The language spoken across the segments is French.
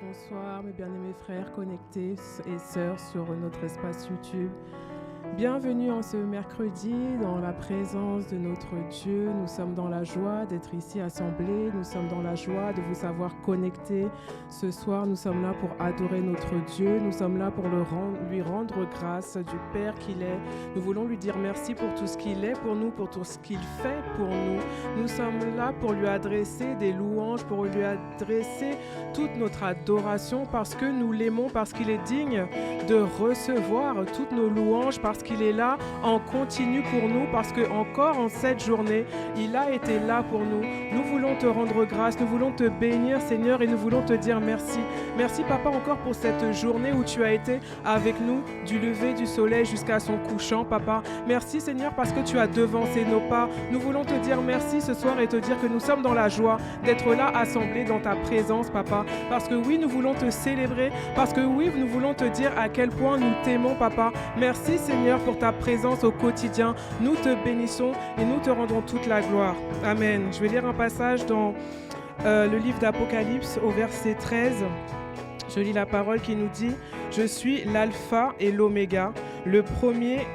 bonsoir mes bien-aimés frères connectés et sœurs sur notre espace YouTube. Bienvenue en ce mercredi dans la présence de notre Dieu. Nous sommes dans la joie d'être ici assemblés. Nous sommes dans la joie de vous savoir connectés. Ce soir, nous sommes là pour adorer notre Dieu. Nous sommes là pour lui rendre grâce du Père qu'il est. Nous voulons lui dire merci pour tout ce qu'il est pour nous, pour tout ce qu'il fait pour nous. Nous sommes là pour lui adresser des louanges, pour lui adresser toute notre adoration parce que nous l'aimons, parce qu'il est digne de recevoir toutes nos louanges, parce qu'il est là en continu pour nous, parce qu'encore en cette journée, il a été là pour nous. Nous voulons te rendre grâce, nous voulons te bénir, Seigneur, et nous voulons te dire merci. Merci, Papa, encore pour cette journée où tu as été avec nous du lever du soleil jusqu'à son couchant, Papa. Merci, Seigneur, parce que tu as devancé nos pas. Nous voulons te dire merci ce soir et te dire que nous sommes dans la joie d'être là assemblés dans ta présence, Papa. Parce que oui, nous voulons te célébrer, parce que oui, nous voulons te dire à quel point nous t'aimons, Papa. Merci, Seigneur, pour ta présence au quotidien. Nous te bénissons et nous te rendons toute la gloire. Amen. Je vais lire un passage dans le livre d'Apocalypse au verset 13. Je lis la parole qui nous dit « Je suis l'alpha et l'oméga, le premier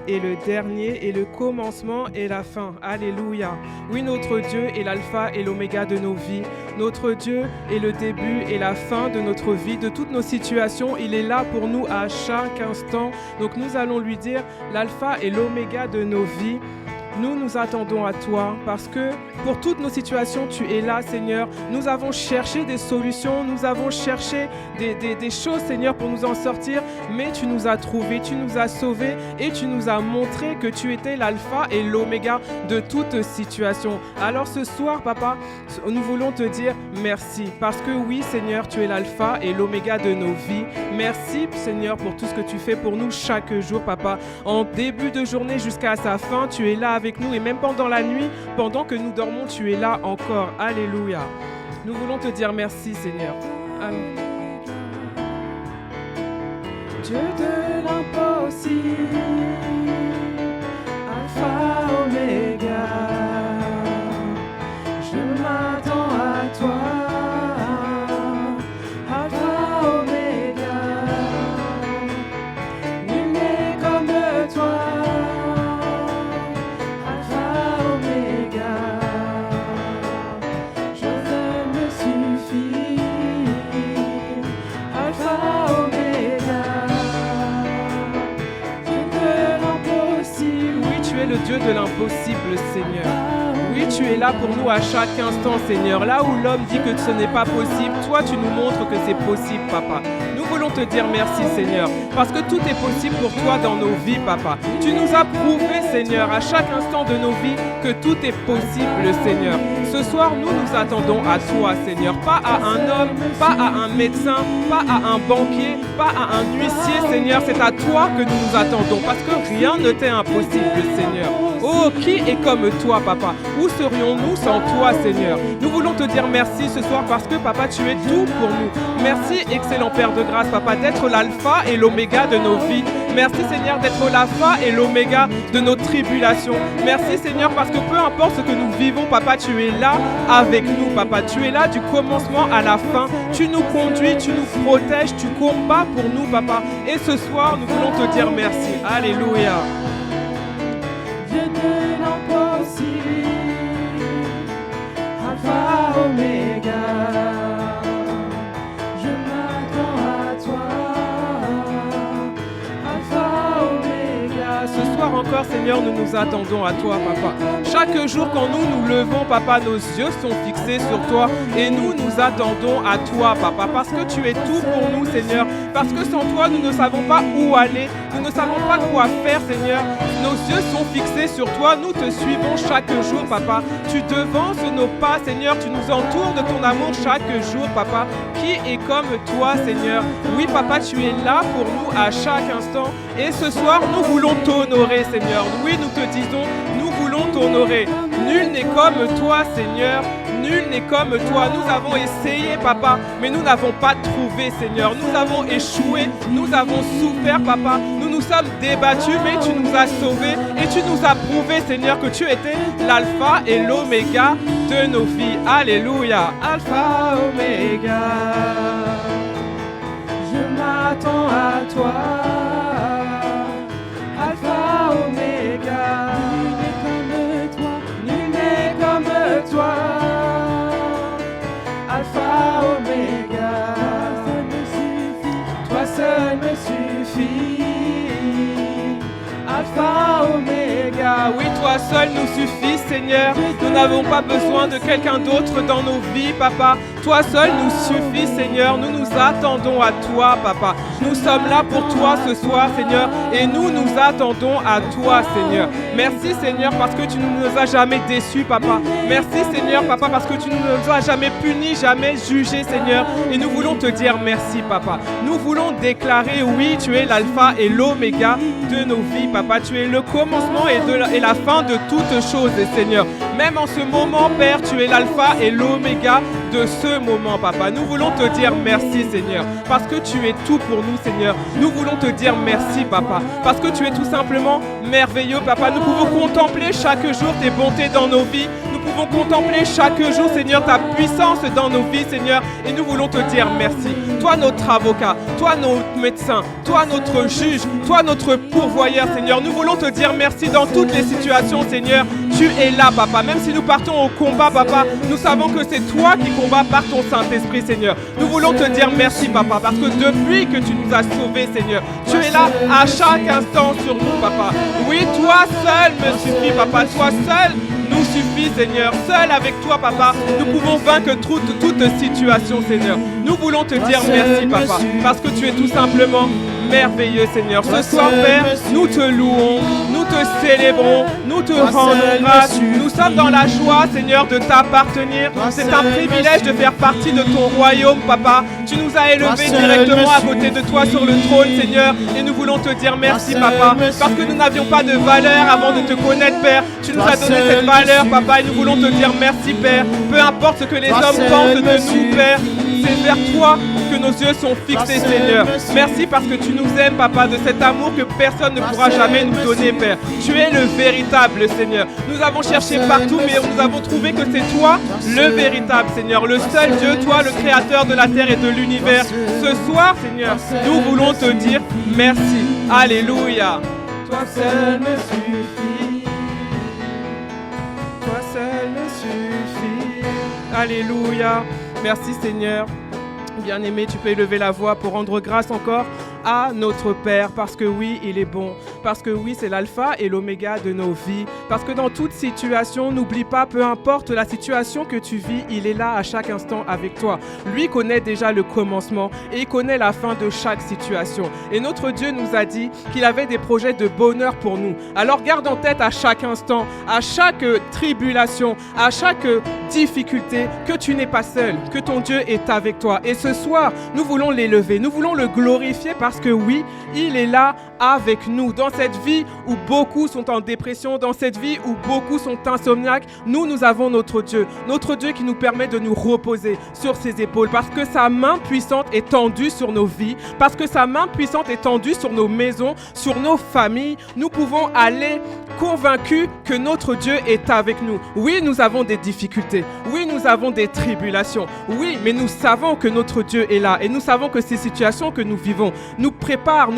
et le dernier et le commencement et la fin. » Alléluia. Oui, notre Dieu est l'alpha et l'oméga de nos vies. Notre Dieu est le début et la fin de notre vie, de toutes nos situations. Il est là pour nous à chaque instant. Donc nous allons lui dire l'alpha et l'oméga de nos vies. Nous nous attendons à toi parce que pour toutes nos situations, tu es là, Seigneur. Nous avons cherché des solutions, nous avons cherché des choses, Seigneur, pour nous en sortir, mais tu nous as trouvés, tu nous as sauvés et tu nous as montré que tu étais l'alpha et l'oméga de toute situation. Alors ce soir, Papa, nous voulons te dire merci parce que oui, Seigneur, tu es l'alpha et l'oméga de nos vies. Merci, Seigneur, pour tout ce que tu fais pour nous chaque jour, Papa. En début de journée jusqu'à sa fin, tu es là avec nous et même pendant la nuit, pendant que nous dormons, tu es là encore. Alléluia. Nous voulons te dire merci, Seigneur. Amen. Dieu de l'impossible, Alpha, Oméga, je m'attends à toi. Le Dieu de l'impossible, Seigneur. Oui, tu es là pour nous à chaque instant, Seigneur. Là où l'homme dit que ce n'est pas possible, toi, tu nous montres que c'est possible, Papa. Nous voulons te dire merci, Seigneur, parce que tout est possible pour toi dans nos vies, Papa. Tu nous as prouvé, Seigneur, à chaque instant de nos vies que tout est possible, Seigneur. Ce soir, nous nous attendons à toi, Seigneur. Pas à un homme, pas à un médecin, pas à un banquier, pas à un huissier, Seigneur. C'est à toi que nous nous attendons, parce que rien ne t'est impossible, Seigneur. Oh, qui est comme toi, Papa? Où serions-nous sans toi, Seigneur? Nous voulons te dire merci ce soir parce que, Papa, tu es tout pour nous. Merci, excellent Père de grâce, Papa, d'être l'alpha et l'oméga de nos vies. Merci, Seigneur, d'être l'alpha et l'oméga de nos tribulations. Merci, Seigneur, parce que peu importe ce que nous vivons, Papa, tu es là avec nous, Papa. Tu es là du commencement à la fin. Tu nous conduis, tu nous protèges, tu combats pour nous, Papa. Et ce soir, nous voulons te dire merci. Alléluia. Dieu de l'impossible, Alpha, Oméga, je m'attends à toi, Alpha, Oméga. Ce soir encore, Seigneur, nous nous attendons à toi, Papa. Chaque jour, quand nous nous levons, Papa, nos yeux sont fixés sur toi et nous nous attendons à toi, Papa, parce que tu es tout pour nous, Seigneur. Parce que sans toi, nous ne savons pas où aller, nous ne savons pas quoi faire, Seigneur. Nos yeux sont fixés sur toi, nous te suivons chaque jour, Papa. Tu devances nos pas, Seigneur, tu nous entoures de ton amour chaque jour, Papa. Qui est comme toi, Seigneur? Oui, Papa, tu es là pour nous à chaque instant. Et ce soir, nous voulons t'honorer, Seigneur. Oui, nous te disons, nous voulons t'honorer. Nul n'est comme toi, Seigneur. Nul n'est comme toi. Nous avons essayé, Papa, mais nous n'avons pas trouvé, Seigneur. Nous avons échoué, nous avons souffert, Papa. Nous nous sommes débattus, mais tu nous as sauvés et tu nous as prouvé, Seigneur, que tu étais l'alpha et l'oméga de nos vies. Alléluia. Alpha, oméga. Alpha, Oméga. Toi seul me suffit. Alpha, Oméga. Oui, toi seul nous suffit, Seigneur. Nous n'avons pas besoin de quelqu'un d'autre dans nos vies, Papa. Toi seul nous suffit, Seigneur. Nous nous attendons à toi, Papa. Nous sommes là pour toi ce soir, Seigneur. Et nous nous attendons à toi, Seigneur. Merci, Seigneur, parce que tu ne nous as jamais déçus, Papa. Merci, Seigneur, Papa, parce que tu ne nous as jamais punis, jamais jugés, Seigneur. Et nous voulons te dire merci, Papa. Nous voulons déclarer, oui, tu es l'alpha et l'oméga de nos vies, Papa. Tu es le commencement et la fin de toutes choses, Seigneur. Même en ce moment, Père, tu es l'alpha et l'oméga de ce moment, Papa. Nous voulons te dire merci, Seigneur, parce que tu es tout pour nous, Seigneur. Nous voulons te dire merci, Papa, parce que tu es tout simplement merveilleux, Papa. Nous pouvons contempler chaque jour tes bontés dans nos vies. Nous pouvons contempler chaque jour, Seigneur, ta puissance dans nos vies, Seigneur. Et nous voulons te dire merci. Toi, notre avocat, toi, notre médecin, toi, notre juge, toi, notre pourvoyeur, Seigneur. Nous voulons te dire merci dans toutes les situations, Seigneur. Tu es là, Papa. Même si nous partons au combat, Papa, nous savons que c'est toi qui combats par ton Saint-Esprit, Seigneur. Nous voulons te dire merci, Papa, parce que depuis que tu nous as sauvés, Seigneur, tu es là à chaque instant sur nous, Papa. Oui, toi seul me suffit, Papa. Toi seul nous suffit, Seigneur. Seul avec toi, Papa, nous pouvons vaincre toute situation, Seigneur. Nous voulons te dire merci, Papa, parce que tu es tout simplement merveilleux, Seigneur. Ce soir, Père, nous te louons, nous te célébrons, nous te rendons grâce. Nous sommes dans la joie, Seigneur, de t'appartenir. C'est un privilège de faire partie de ton royaume, Papa. Tu nous as élevés directement à côté de toi sur le trône, Seigneur. Et nous voulons te dire merci, Papa, parce que nous n'avions pas de valeur avant de te connaître, Père. Tu nous as donné cette valeur, Papa, et nous voulons te dire merci, Père. Peu importe ce que les hommes pensent de nous, Père, c'est vers toi que nos yeux sont fixés, Seigneur. Merci parce que tu nous aimes, Papa, de cet amour que personne ne pourra jamais nous donner, Père. Tu es le véritable, Seigneur. Nous avons cherché partout, mais nous avons trouvé que c'est toi, le véritable, Seigneur. Le seul Dieu, toi, le créateur de la terre et de l'univers. Ce soir, Seigneur, nous voulons te dire merci. Alléluia. Toi seul me suffit. Toi seul me suffit. Alléluia. Merci, Seigneur. Bien-aimé, tu peux élever la voix pour rendre grâce encore à notre Père, parce que oui, il est bon, parce que oui, c'est l'alpha et l'oméga de nos vies, parce que dans toute situation, n'oublie pas, peu importe la situation que tu vis, il est là à chaque instant avec toi. Lui connaît déjà le commencement et il connaît la fin de chaque situation. Et notre Dieu nous a dit qu'il avait des projets de bonheur pour nous. Alors garde en tête à chaque instant, à chaque tribulation, à chaque difficulté, que tu n'es pas seul, que ton Dieu est avec toi. Et ce soir, nous voulons l'élever, nous voulons le glorifier, parce que oui, il est là avec nous. Dans cette vie où beaucoup sont en dépression, dans cette vie où beaucoup sont insomniaques, nous avons notre Dieu qui nous permet de nous reposer sur ses épaules, parce que sa main puissante est tendue sur nos vies, parce que sa main puissante est tendue sur nos maisons, sur nos familles. Nous pouvons aller convaincus que notre Dieu est avec nous. Oui, nous avons des difficultés, oui, nous avons des tribulations, oui, mais nous savons que notre Dieu est là, et nous savons que ces situations que nous vivons nous prépare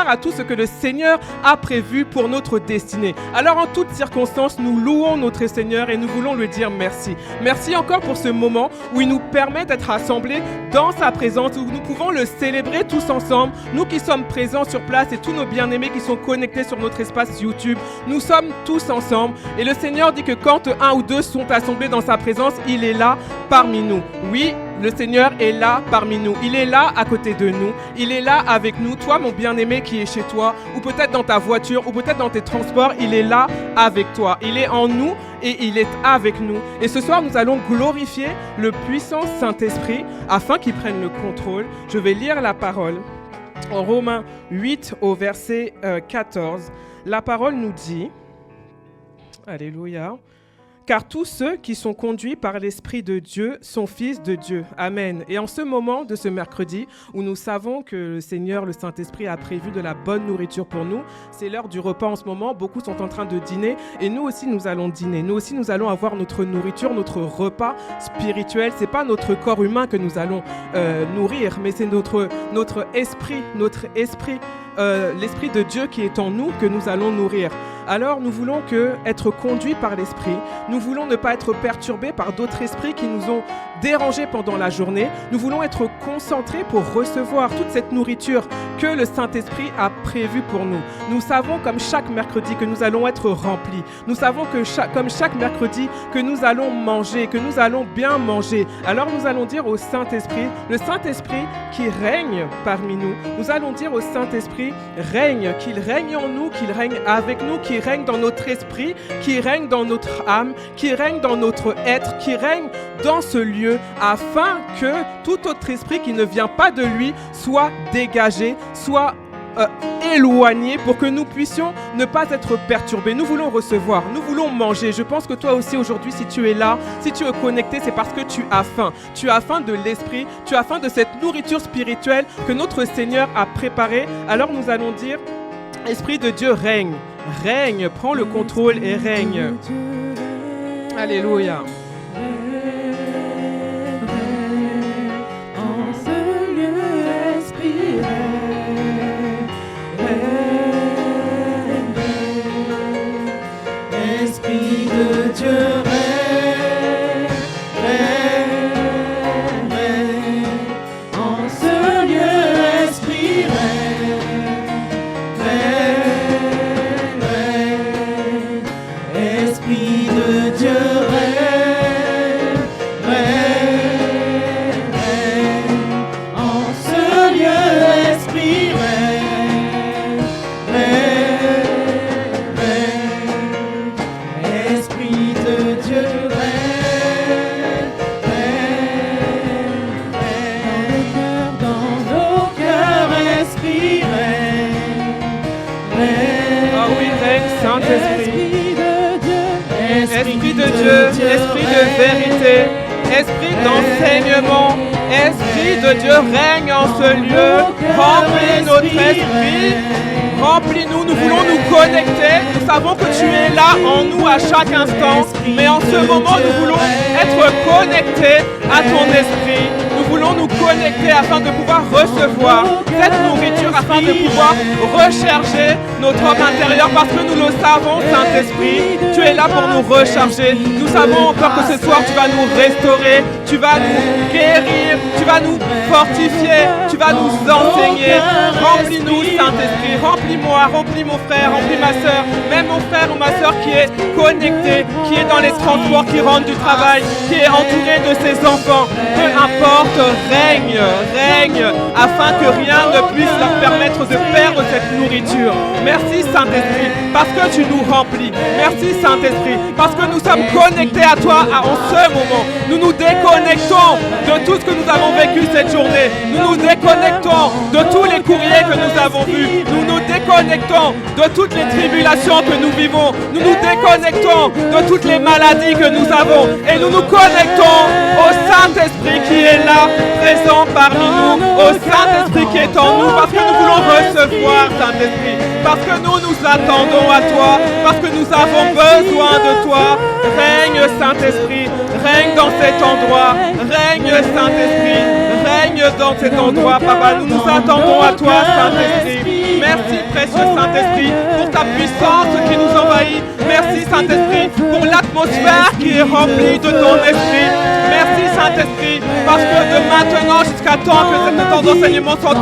à tout ce que le Seigneur a prévu pour notre destinée. Alors en toutes circonstances, nous louons notre Seigneur et nous voulons lui dire merci. Merci encore pour ce moment où il nous permet d'être rassemblés dans sa présence, où nous pouvons le célébrer tous ensemble, nous qui sommes présents sur place et tous nos bien-aimés qui sont connectés sur notre espace YouTube. Nous sommes tous ensemble et le Seigneur dit que quand un ou deux sont assemblés dans sa présence, il est là parmi nous. Oui, le Seigneur est là parmi nous. Il est là à côté de nous. Il est là avec nous. Toi, mon bien-aimé qui est chez toi, ou peut-être dans ta voiture, ou peut-être dans tes transports, il est là avec toi. Il est en nous et il est avec nous. Et ce soir, nous allons glorifier le puissant Saint-Esprit afin qu'il prenne le contrôle. Je vais lire la parole en Romains 8 au verset 14. La parole nous dit, alléluia, car tous ceux qui sont conduits par l'Esprit de Dieu sont fils de Dieu. Amen. Et en ce moment de ce mercredi, où nous savons que le Seigneur, le Saint-Esprit, a prévu de la bonne nourriture pour nous, c'est l'heure du repas en ce moment. Beaucoup sont en train de dîner et nous aussi, nous allons dîner. Nous aussi, nous allons avoir notre nourriture, notre repas spirituel. Ce n'est pas notre corps humain que nous allons nourrir, mais c'est notre esprit l'Esprit de Dieu qui est en nous que nous allons nourrir. Alors nous voulons être conduits par l'Esprit. Nous voulons ne pas être perturbés par d'autres esprits qui nous ont dérangés pendant la journée. Nous voulons être concentrés pour recevoir toute cette nourriture que le Saint-Esprit a prévue pour nous. Nous savons comme chaque mercredi que nous allons être remplis. Nous savons que comme chaque mercredi que nous allons manger, que nous allons bien manger. Alors nous allons dire au Saint-Esprit, le Saint-Esprit qui règne parmi nous, nous allons dire au Saint-Esprit, règne, qu'il règne en nous, qu'il règne avec nous, qu'il règne dans notre esprit, qui règne dans notre âme, qui règne dans notre être, qui règne dans ce lieu, afin que tout autre esprit qui ne vient pas de lui soit dégagé, soit éloigné, pour que nous puissions ne pas être perturbés. Nous voulons recevoir, nous voulons manger. Je pense que toi aussi aujourd'hui, si tu es là, si tu es connecté, c'est parce que tu as faim. Tu as faim de l'esprit, tu as faim de cette nourriture spirituelle que notre Seigneur a préparée. Alors nous allons dire, Esprit de Dieu règne, règne, prends le contrôle et règne. Alléluia. Esprit de Dieu règne, règne, règne. En ce lieu, Esprit règne, règne, règne. Esprit de Dieu règne, règne, règne. En ce lieu, Esprit règne, règne, règne. Esprit de Dieu règne, règne, règne. Dans nos cœurs, Esprit règne, règne. Ah oui, règne, Saint-Esprit. Esprit de Dieu, esprit de vérité, esprit d'enseignement, Esprit de Dieu règne en ce lieu, remplis notre esprit, remplis-nous, nous voulons nous connecter, nous savons que tu es là en nous à chaque instant, mais en ce moment nous voulons être connectés à ton esprit, nous voulons nous connecter afin de pouvoir recevoir cette nourriture, afin de pouvoir recharger notre homme intérieur, parce que nous le savons, Saint-Esprit, tu es là pour nous recharger. Nous savons encore que ce soir tu vas nous restaurer, tu vas nous guérir, tu vas nous fortifier, tu vas nous enseigner. Remplis-nous, Saint-Esprit, remplis-moi, remplis mon frère, remplis ma soeur, même mon frère ou ma soeur qui est connecté, qui est dans les transports, qui rentre du travail, qui est entouré de ses enfants. Peu importe, règne, règne, afin que rien ne puisse leur permettre de perdre cette nourriture. Merci Saint-Esprit, parce que tu nous remplis. Merci Saint-Esprit, parce que nous sommes connectés à toi en ce moment. Nous nous déconnectons de tout ce que nous avons vécu cette journée. Nous nous déconnectons de tous les courriers que nous avons vus. Nous nous déconnectons de toutes les tribulations que nous vivons. Nous nous déconnectons de toutes les maladies que nous avons. Et nous nous connectons au Saint-Esprit qui est là, présent parmi nous. Au Saint-Esprit qui est en nous, parce que nous voulons recevoir, Saint-Esprit. Parce que nous nous attendons à toi, parce que nous avons besoin de toi. Règne Saint-Esprit, règne dans cet endroit. Règne Saint-Esprit, règne dans cet endroit, Papa. Nous nous attendons à toi, Saint-Esprit. Merci, précieux Saint-Esprit, pour ta puissance qui nous envahit. Merci, Saint-Esprit, pour l'atmosphère qui est remplie de ton esprit. Merci, Saint-Esprit, parce que de maintenant jusqu'à temps que ce temps d'enseignement soit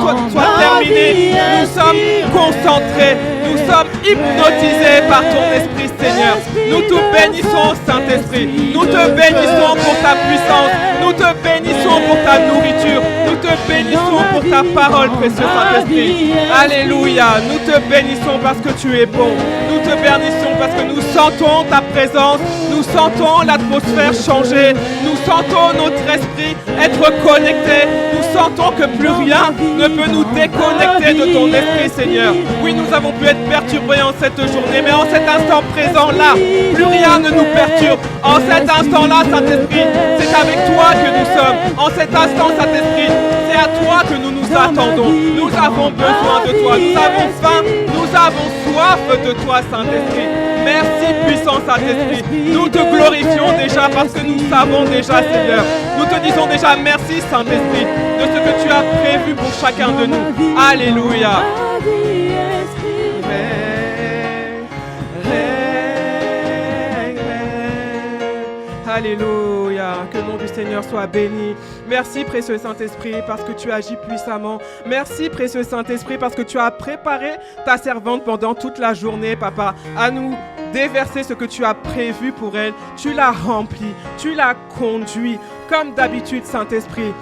terminé, nous sommes concentrés, nous sommes hypnotisés par ton esprit, Seigneur. Nous te bénissons, Saint-Esprit. Nous te bénissons pour ta puissance. Nous te bénissons pour ta nourriture. Nous te bénissons pour ta parole, précieux Saint-Esprit. Alléluia. Nous te bénissons parce que tu es bon. Nous te bénissons parce que nous sentons ta présence. Nous sentons l'atmosphère changer. Nous sentons notre esprit être connecté. Nous sentons que plus rien ne peut nous déconnecter de ton esprit, Seigneur. Oui, nous avons pu être perturbés en cette journée, mais en cet instant présent-là, plus rien ne nous perturbe. En cet instant-là, Saint-Esprit, c'est avec toi que nous sommes. En cet instant, Saint-Esprit, c'est à toi que nous nous attendons. Nous avons besoin de toi. Nous avons faim. Nous avons soif de toi, Saint-Esprit. Merci, puissant Saint-Esprit. Nous te glorifions déjà parce que nous savons déjà, Seigneur. Nous te disons déjà merci, Saint-Esprit, de ce que tu as prévu pour chacun de nous. Alléluia. Saint-Esprit, règne. Alléluia, que le nom du Seigneur soit béni. Merci précieux Saint-Esprit parce que tu agis puissamment. Merci précieux Saint-Esprit parce que tu as préparé ta servante pendant toute la journée, Papa, à nous déverser ce que tu as prévu pour elle. Tu l'as rempli, tu l'as conduit comme d'habitude, Saint-Esprit.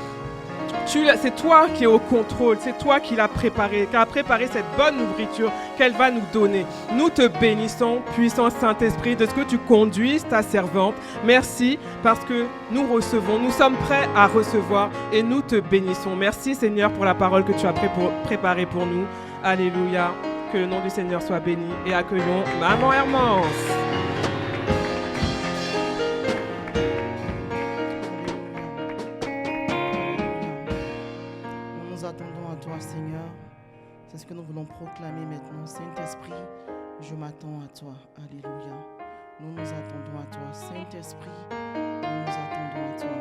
C'est toi qui es au contrôle, c'est toi qui l'as préparé, qui a préparé cette bonne nourriture qu'elle va nous donner. Nous te bénissons, puissant Saint-Esprit, de ce que tu conduises ta servante. Merci parce que nous recevons, nous sommes prêts à recevoir et nous te bénissons. Merci Seigneur pour la parole que tu as préparée pour nous. Alléluia, que le nom du Seigneur soit béni et accueillons Maman Hermance. Seigneur, c'est ce que nous voulons proclamer maintenant. Saint-Esprit, je m'attends à toi. Alléluia. Nous nous attendons à toi. Saint-Esprit, nous nous attendons à toi.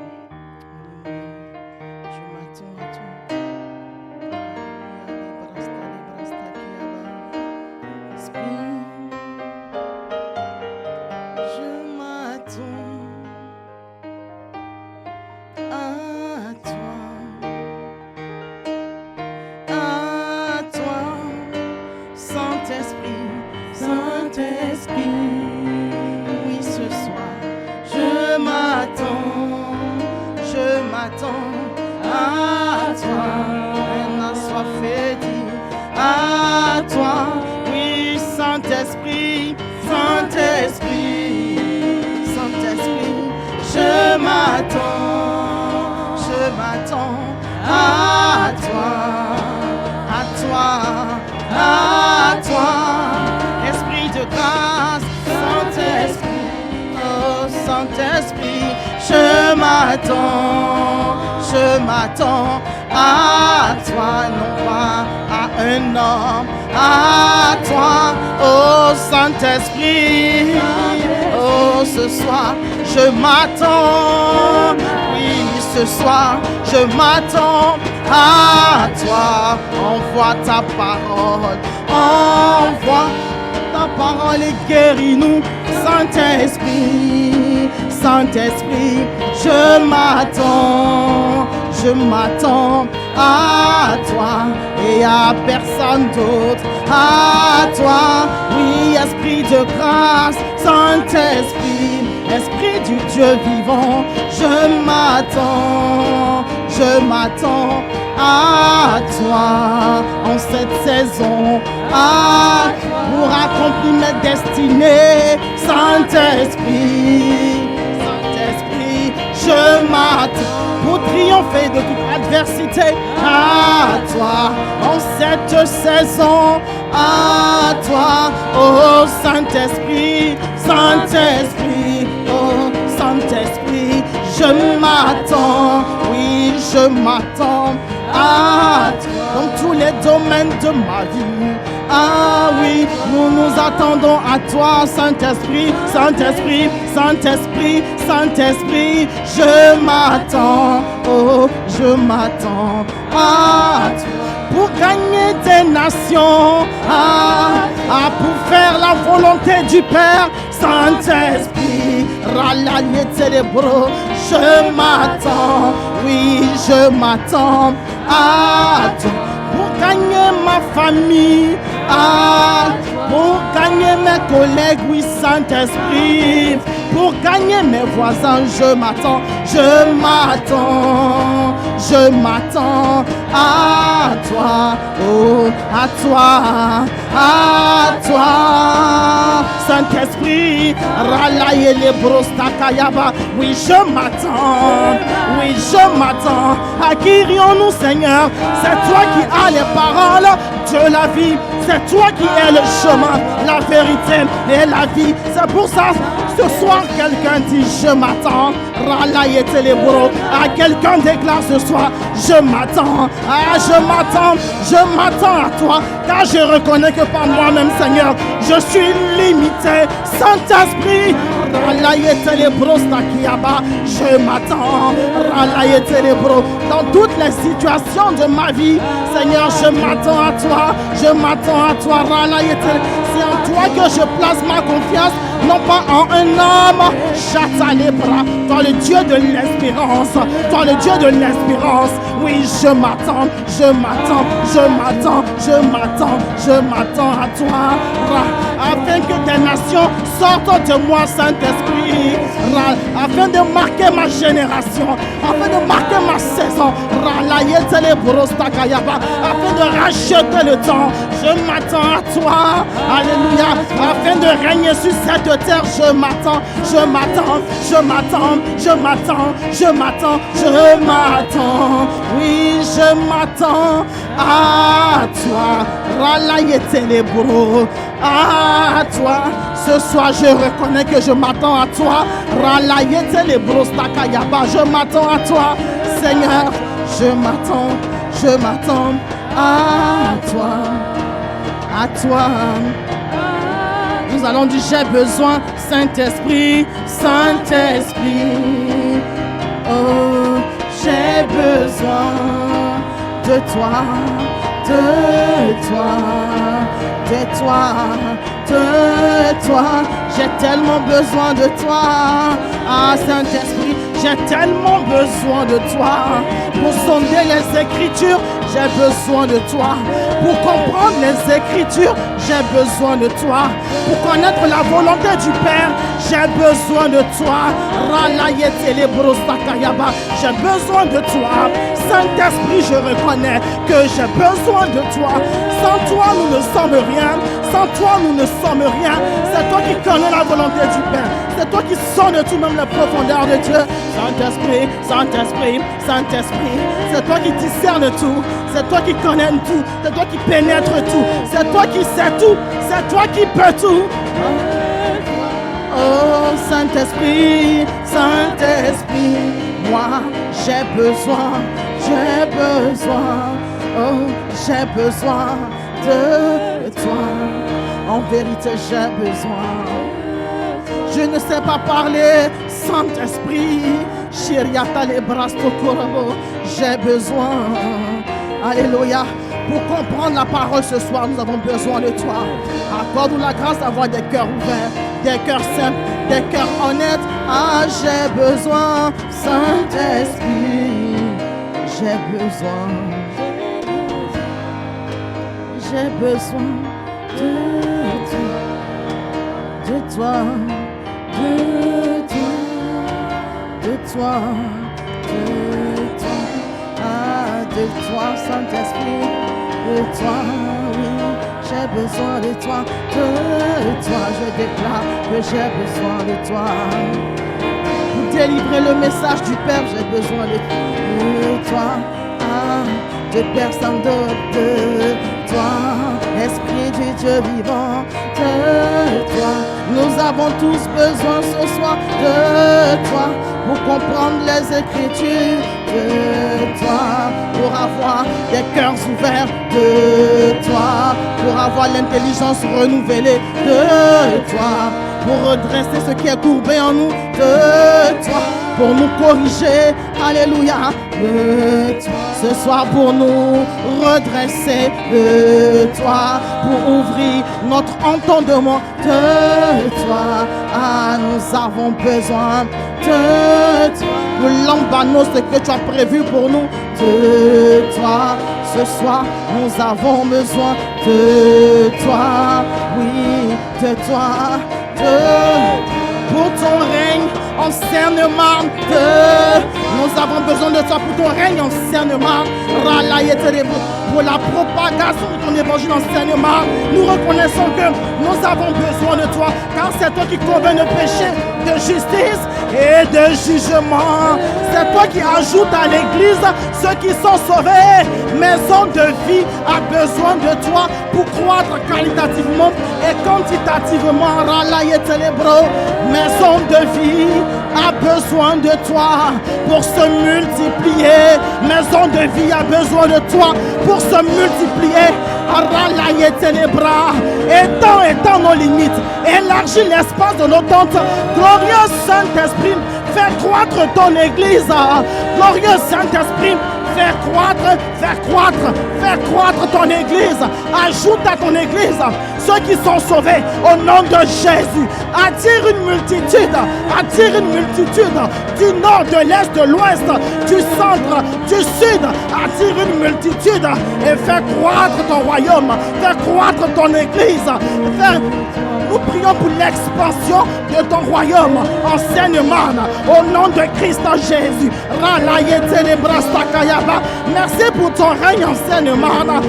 Alléluia. Je m'attends à toi. Esprit, je m'attends à toi. Saint-Esprit, oui, ce soir, je m'attends à toi. Elle a soifé dit à toi, oui, Saint-Esprit, Saint-Esprit, Saint-Esprit, je m'attends à toi, à toi, à toi. Esprit de grâce, Saint-Esprit, oh Saint-Esprit, je m'attends à toi, non pas à un homme, à toi, oh Saint-Esprit, oh ce soir, je m'attends, oui, ce soir, je m'attends à toi, envoie ta parole, envoie ta parole et guéris-nous, Saint-Esprit, Saint-Esprit, je m'attends à toi et à personne d'autre, à toi, oui, Esprit de grâce, Saint-Esprit, Esprit du Dieu vivant, je m'attends à toi en cette saison, pour accomplir mes destinées, Saint-Esprit, Saint-Esprit, je m'attends pour triompher de toute adversité, à toi en cette saison, à toi, oh Saint-Esprit, Saint-Esprit, oh Saint-Esprit, je m'attends, oui, je m'attends à toi dans tous les domaines de ma vie. Ah oui, nous nous attendons à toi, Saint-Esprit, Saint-Esprit, Saint-Esprit, Saint-Esprit, je m'attends, oh, je m'attends à toi pour gagner des nations, pour faire la volonté du Père, Saint-Esprit, rallier télébreux, je m'attends, oui, je m'attends à toi pour gagner ma famille, pour gagner mes collègues, oui, Saint-Esprit, pour gagner mes voisins, je m'attends à toi, oh, à toi, Saint-Esprit, ralaye les brostakayaba, oui, je m'attends, à qui irions-nous, Seigneur? C'est toi qui as les paroles de la vie, c'est toi qui es le chemin, la vérité et la vie. C'est pour ça, ce soir, quelqu'un dit je m'attends, ralaye télébreux, à quelqu'un déclare ce soir, je m'attends à toi, car je reconnais que par moi-même, Seigneur, je suis limité. Saint-Esprit, Je m'attends. Dans toutes les situations de ma vie, Seigneur, je m'attends à toi. Je m'attends à toi. C'est en toi que je place ma confiance, non pas en un homme. Chata les bras. Toi le Dieu de l'espérance. Toi le Dieu de l'espérance. Oui, je m'attends. Je m'attends. Je m'attends. Je m'attends. Je m'attends à toi. Afin que des nations sortent de moi, Saint-Esprit. Afin de marquer ma génération. Afin de marquer ma saison. Afin de racheter le temps. Je m'attends à toi. Alléluia. Afin de régner sur cette terre, je m'attends. Je m'attends. Je m'attends. Je m'attends. Je m'attends. Je m'attends. Oui, je m'attends à toi. À toi. Ce soir, je reconnais que je m'attends à toi. Je m'attends à toi. Seigneur, je m'attends. Je m'attends à toi. À toi. Nous allons dire j'ai besoin, Saint-Esprit, Saint-Esprit. Oh, j'ai besoin de toi, de toi, de toi, de toi. J'ai tellement besoin de toi. Ah, Saint-Esprit, j'ai tellement besoin de toi. Pour sonder les Écritures, j'ai besoin de toi. Pour comprendre les Écritures, j'ai besoin de toi. Pour connaître la volonté du Père, j'ai besoin de toi. J'ai besoin de toi. Saint-Esprit, je reconnais que j'ai besoin de toi. Sans toi, nous ne sommes rien. Sans toi, nous ne sommes rien. C'est toi qui connais la volonté du Père. C'est toi qui sonnes tout, même la profondeur de Dieu. Saint-Esprit, Saint-Esprit, Saint-Esprit. C'est toi qui discernes tout. C'est toi qui connais tout. C'est toi qui pénètre tout. C'est toi qui sais tout. C'est toi qui peux tout. Oh, Saint-Esprit, Saint-Esprit. Moi, j'ai besoin. Oh, j'ai besoin de toi. En vérité, j'ai besoin. Je ne sais pas parler, Saint-Esprit. J'ai besoin. Alléluia. Pour comprendre la parole ce soir, nous avons besoin de toi. Accorde-nous la grâce d'avoir des cœurs ouverts, des cœurs simples, des cœurs honnêtes. Ah, j'ai besoin, Saint-Esprit. J'ai besoin. J'ai besoin de toi. De toi. De toi. De toi. De toi. Ah, de toi, Saint-Esprit. De toi, oui, j'ai besoin de toi. De toi, je déclare que j'ai besoin de toi. Pour délivrer le message du Père, j'ai besoin de toi. Ah, de personne d'autre, de toi. Esprit du Dieu vivant, de toi. Nous avons tous besoin ce soir de toi. Pour comprendre les Écritures, de toi, pour avoir des cœurs ouverts, de toi, pour avoir l'intelligence renouvelée, de toi, pour redresser ce qui est courbé en nous, de toi, pour nous corriger, alléluia, de toi, ce soir pour nous redresser, de toi, pour ouvrir notre entendement, de toi. Ah, nous avons besoin de toi. Pour l'embanos, ce que tu as prévu pour nous, de toi. Ce soir, nous avons besoin de toi. Oui, de toi. Pour ton règne en Seine-et-Marne, nous avons besoin de toi pour ton règne en Seine-et-Marne. Pour la propagation de ton évangile en Seine-et-Marne, nous reconnaissons que nous avons besoin de toi, car c'est toi qui convainc de péché, de justice et de jugement. C'est toi qui ajoutes à l'église ceux qui sont sauvés. Maison de vie a besoin de toi pour croître qualitativement et quantitativement. Maison de vie a besoin de toi pour se multiplier. Maison de vie a besoin de toi pour se multiplier. Étends nos limites, élargis l'espace de nos tentes. Glorieux Saint-Esprit, fais croître ton église. Glorieux Saint-Esprit, fais croître ton église. Ajoute à ton église ceux qui sont sauvés au nom de Jésus. Attire une multitude du nord, de l'est, de l'ouest, du centre, du sud. Attire une multitude et fais croître ton royaume, fais croître ton église. Nous prions pour l'expansion de ton royaume en Seine-et-Marne au nom de Christ Jésus. Merci pour ton règne en Seine-et-Marne.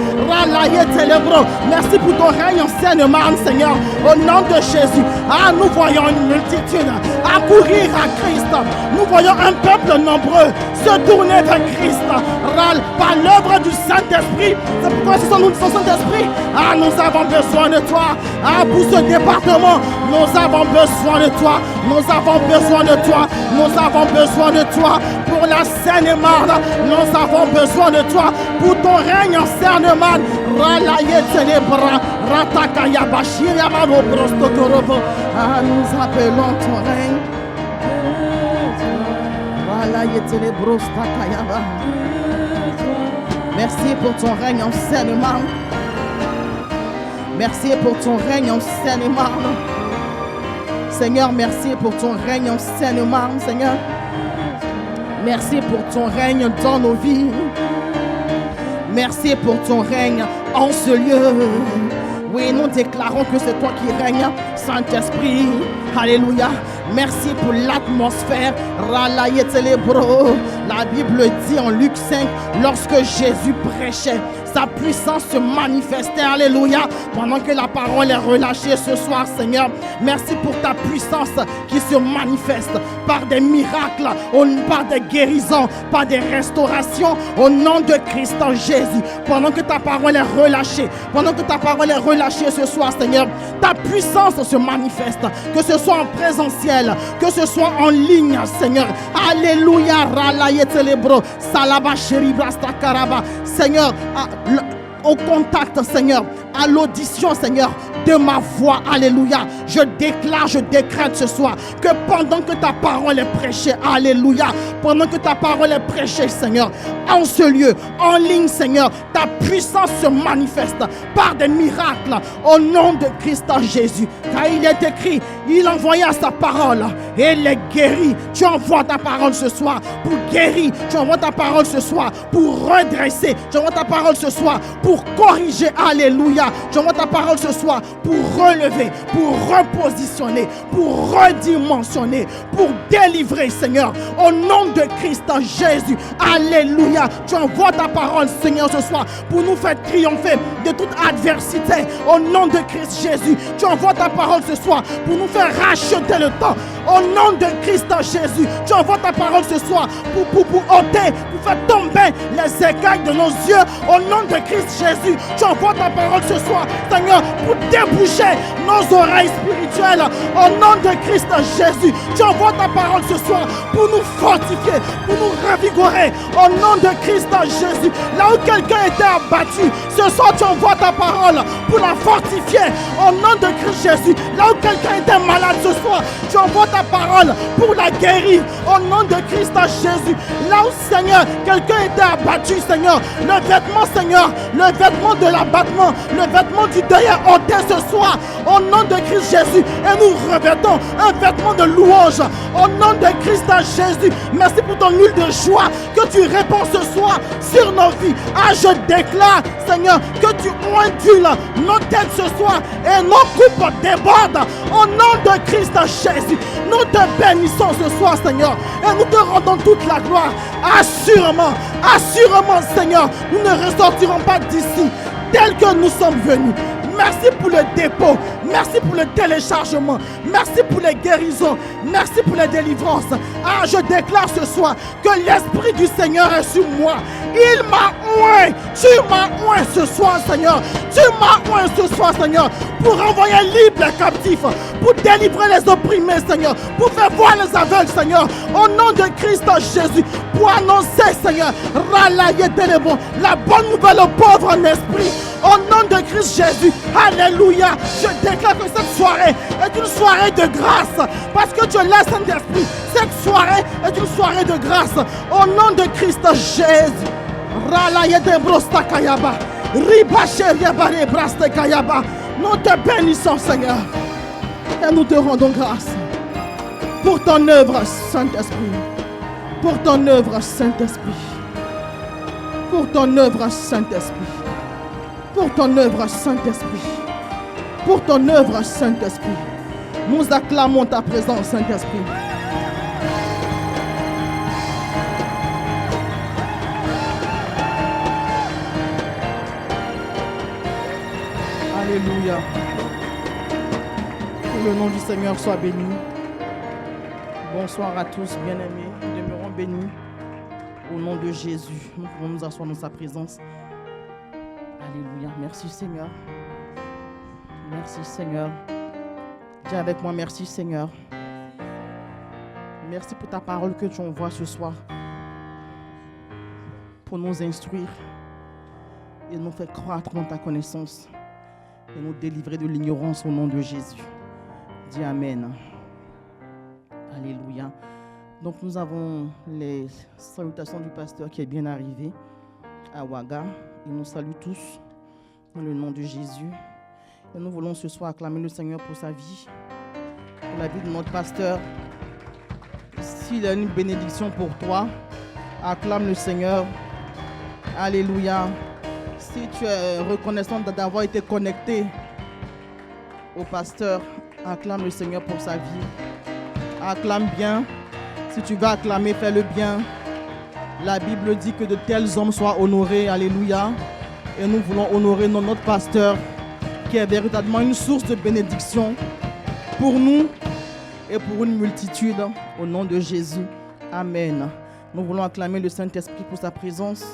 Merci pour ton règne en Seine-et-Marne, Seigneur, au nom de Jésus. Nous voyons une multitude accourir à Christ. Nous voyons un peuple nombreux se tourner vers Christ par l'œuvre du Saint-Esprit. C'est pourquoi ce sont nous, Saint-Esprit. Nous avons besoin de toi. Pour ce département, nous avons besoin de toi. Nous avons besoin de toi. Nous avons besoin de toi. Pour la Seine-et-Marne, nous avons besoin de toi. Pour ton règne en Seine-et-Marne, nous appelons ton règne. Merci pour ton règne en Seine-et-Marne. Merci pour ton règne en Seine-et-Marne. Seigneur, merci pour ton règne en Seine-et-Marne, Seigneur. Merci pour ton règne dans nos vies. Merci pour ton règne en ce lieu. Oui, nous déclarons que c'est toi qui règnes, Saint-Esprit. Alléluia. Merci pour l'atmosphère. La Bible dit en Luc 5, lorsque Jésus prêchait, sa puissance se manifestait. Alléluia. Pendant que la parole est relâchée ce soir, Seigneur, merci pour ta puissance qui se manifeste par des miracles, par des guérisons, par des restaurations au nom de Christ en Jésus. Pendant que ta parole est relâchée, ce soir, Seigneur, ta puissance se manifeste, que ce soit en présentiel, que ce soit en ligne, Seigneur. Alléluia. Seigneur, au contact, Seigneur, à l'audition, Seigneur, de ma voix. Alléluia. Je déclare, je décrète ce soir que pendant que ta parole est prêchée, alléluia, pendant que ta parole est prêchée, Seigneur, en ce lieu, en ligne, Seigneur, ta puissance se manifeste par des miracles au nom de Christ Jésus. Car il est écrit, il envoya sa parole et les guérit. Tu envoies ta parole ce soir pour guérir. Tu envoies ta parole ce soir pour redresser. Tu envoies ta parole ce soir pour corriger. Alléluia. Tu envoies ta parole ce soir pour relever, pour repositionner, pour redimensionner, pour délivrer, Seigneur, au nom de Christ Jésus. Alléluia. Tu envoies ta parole, Seigneur, ce soir pour nous faire triompher de toute adversité au nom de Christ Jésus. Tu envoies ta parole ce soir pour nous faire racheter le temps au nom de Christ Jésus. Tu envoies ta parole ce soir pour ôter, pour faire tomber les écailles de nos yeux au nom de Christ Jésus. Tu envoies ta parole ce soir, Seigneur, pour déboucher nos oreilles spirituelles au nom de Christ Jésus. Tu envoies ta parole ce soir pour nous fortifier, pour nous revigorer au nom de Christ Jésus. Là où quelqu'un était abattu, ce soir tu envoies ta parole pour la fortifier au nom de Christ Jésus. Là où quelqu'un était malade ce soir, tu envoies ta parole pour la guérir au nom de Christ Jésus. Là où, Seigneur, quelqu'un était abattu, Seigneur, le vêtement, Seigneur, le vêtement de l'abattement, le vêtement du deuil est ôté ce soir au nom de Christ Jésus, et nous revêtons un vêtement de louange au nom de Christ Jésus. Merci pour ton huile de joie que tu répands ce soir sur nos vies. Je déclare, Seigneur, que tu ondules nos têtes ce soir et nos coupes débordent au nom de Christ Jésus. Nous te bénissons ce soir, Seigneur, et nous te rendons toute la gloire. Assurément, Seigneur, nous ne ressortirons pas d'ici tels que nous sommes venus. Merci pour le dépôt, merci pour le téléchargement, merci pour les guérisons, merci pour les délivrances. Je déclare ce soir que l'Esprit du Seigneur est sur moi. Il m'a oint. Tu m'as oint ce soir, Seigneur. Tu m'as oint ce soir, Seigneur, pour envoyer libre les captifs, pour délivrer les opprimés, Seigneur, pour faire voir les aveugles, Seigneur, au nom de Christ Jésus, pour annoncer, Seigneur, la bonne nouvelle aux pauvres en esprit, au nom de Christ Jésus. Alléluia. Je déclare que cette soirée est une soirée de grâce, parce que Dieu laisse Saint-Esprit. Cette soirée est une soirée de grâce, au nom de Christ Jésus. Nous te bénissons, Seigneur, et nous te rendons grâce pour ton œuvre, Saint-Esprit. Pour ton œuvre, Saint-Esprit. Pour ton œuvre, Saint-Esprit. Pour ton œuvre, Saint-Esprit. Pour ton œuvre, Saint-Esprit. Nous acclamons ta présence, Saint-Esprit. Alléluia. Que le nom du Seigneur soit béni. Bonsoir à tous, bien-aimés. Nous demeurons bénis au nom de Jésus. Nous pouvons nous asseoir dans sa présence. Alléluia. Merci Seigneur. Merci Seigneur. Dis avec moi, merci Seigneur. Merci pour ta parole que tu envoies ce soir pour nous instruire et nous faire croître dans ta connaissance et nous délivrer de l'ignorance au nom de Jésus. Dis Amen. Alléluia. Donc nous avons les salutations du pasteur qui est bien arrivé à Ouaga. Il nous salue tous dans le nom de Jésus. Et nous voulons ce soir acclamer le Seigneur pour sa vie, pour la vie de notre pasteur. S'il a une bénédiction pour toi, acclame le Seigneur. Alléluia. Si tu es reconnaissant d'avoir été connecté au pasteur, acclame le Seigneur pour sa vie. Acclame bien. Si tu vas acclamer, fais-le bien. La Bible dit que de tels hommes soient honorés. Alléluia. Et nous voulons honorer notre pasteur, qui est véritablement une source de bénédiction pour nous et pour une multitude. Au nom de Jésus. Amen. Nous voulons acclamer le Saint-Esprit pour sa présence.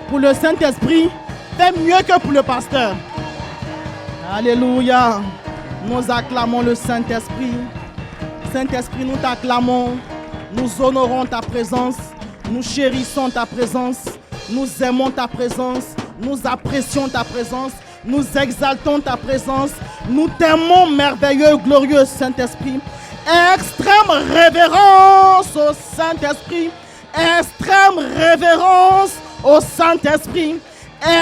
Pour le Saint-Esprit, fait mieux que pour le pasteur. Alléluia. Nous acclamons le Saint-Esprit. Saint-Esprit, nous t'acclamons. Nous honorons ta présence. Nous chérissons ta présence. Nous aimons ta présence. Nous apprécions ta présence. Nous exaltons ta présence. Nous t'aimons, merveilleux, glorieux Saint-Esprit. Extrême révérence au Saint-Esprit. Extrême révérence au Saint-Esprit.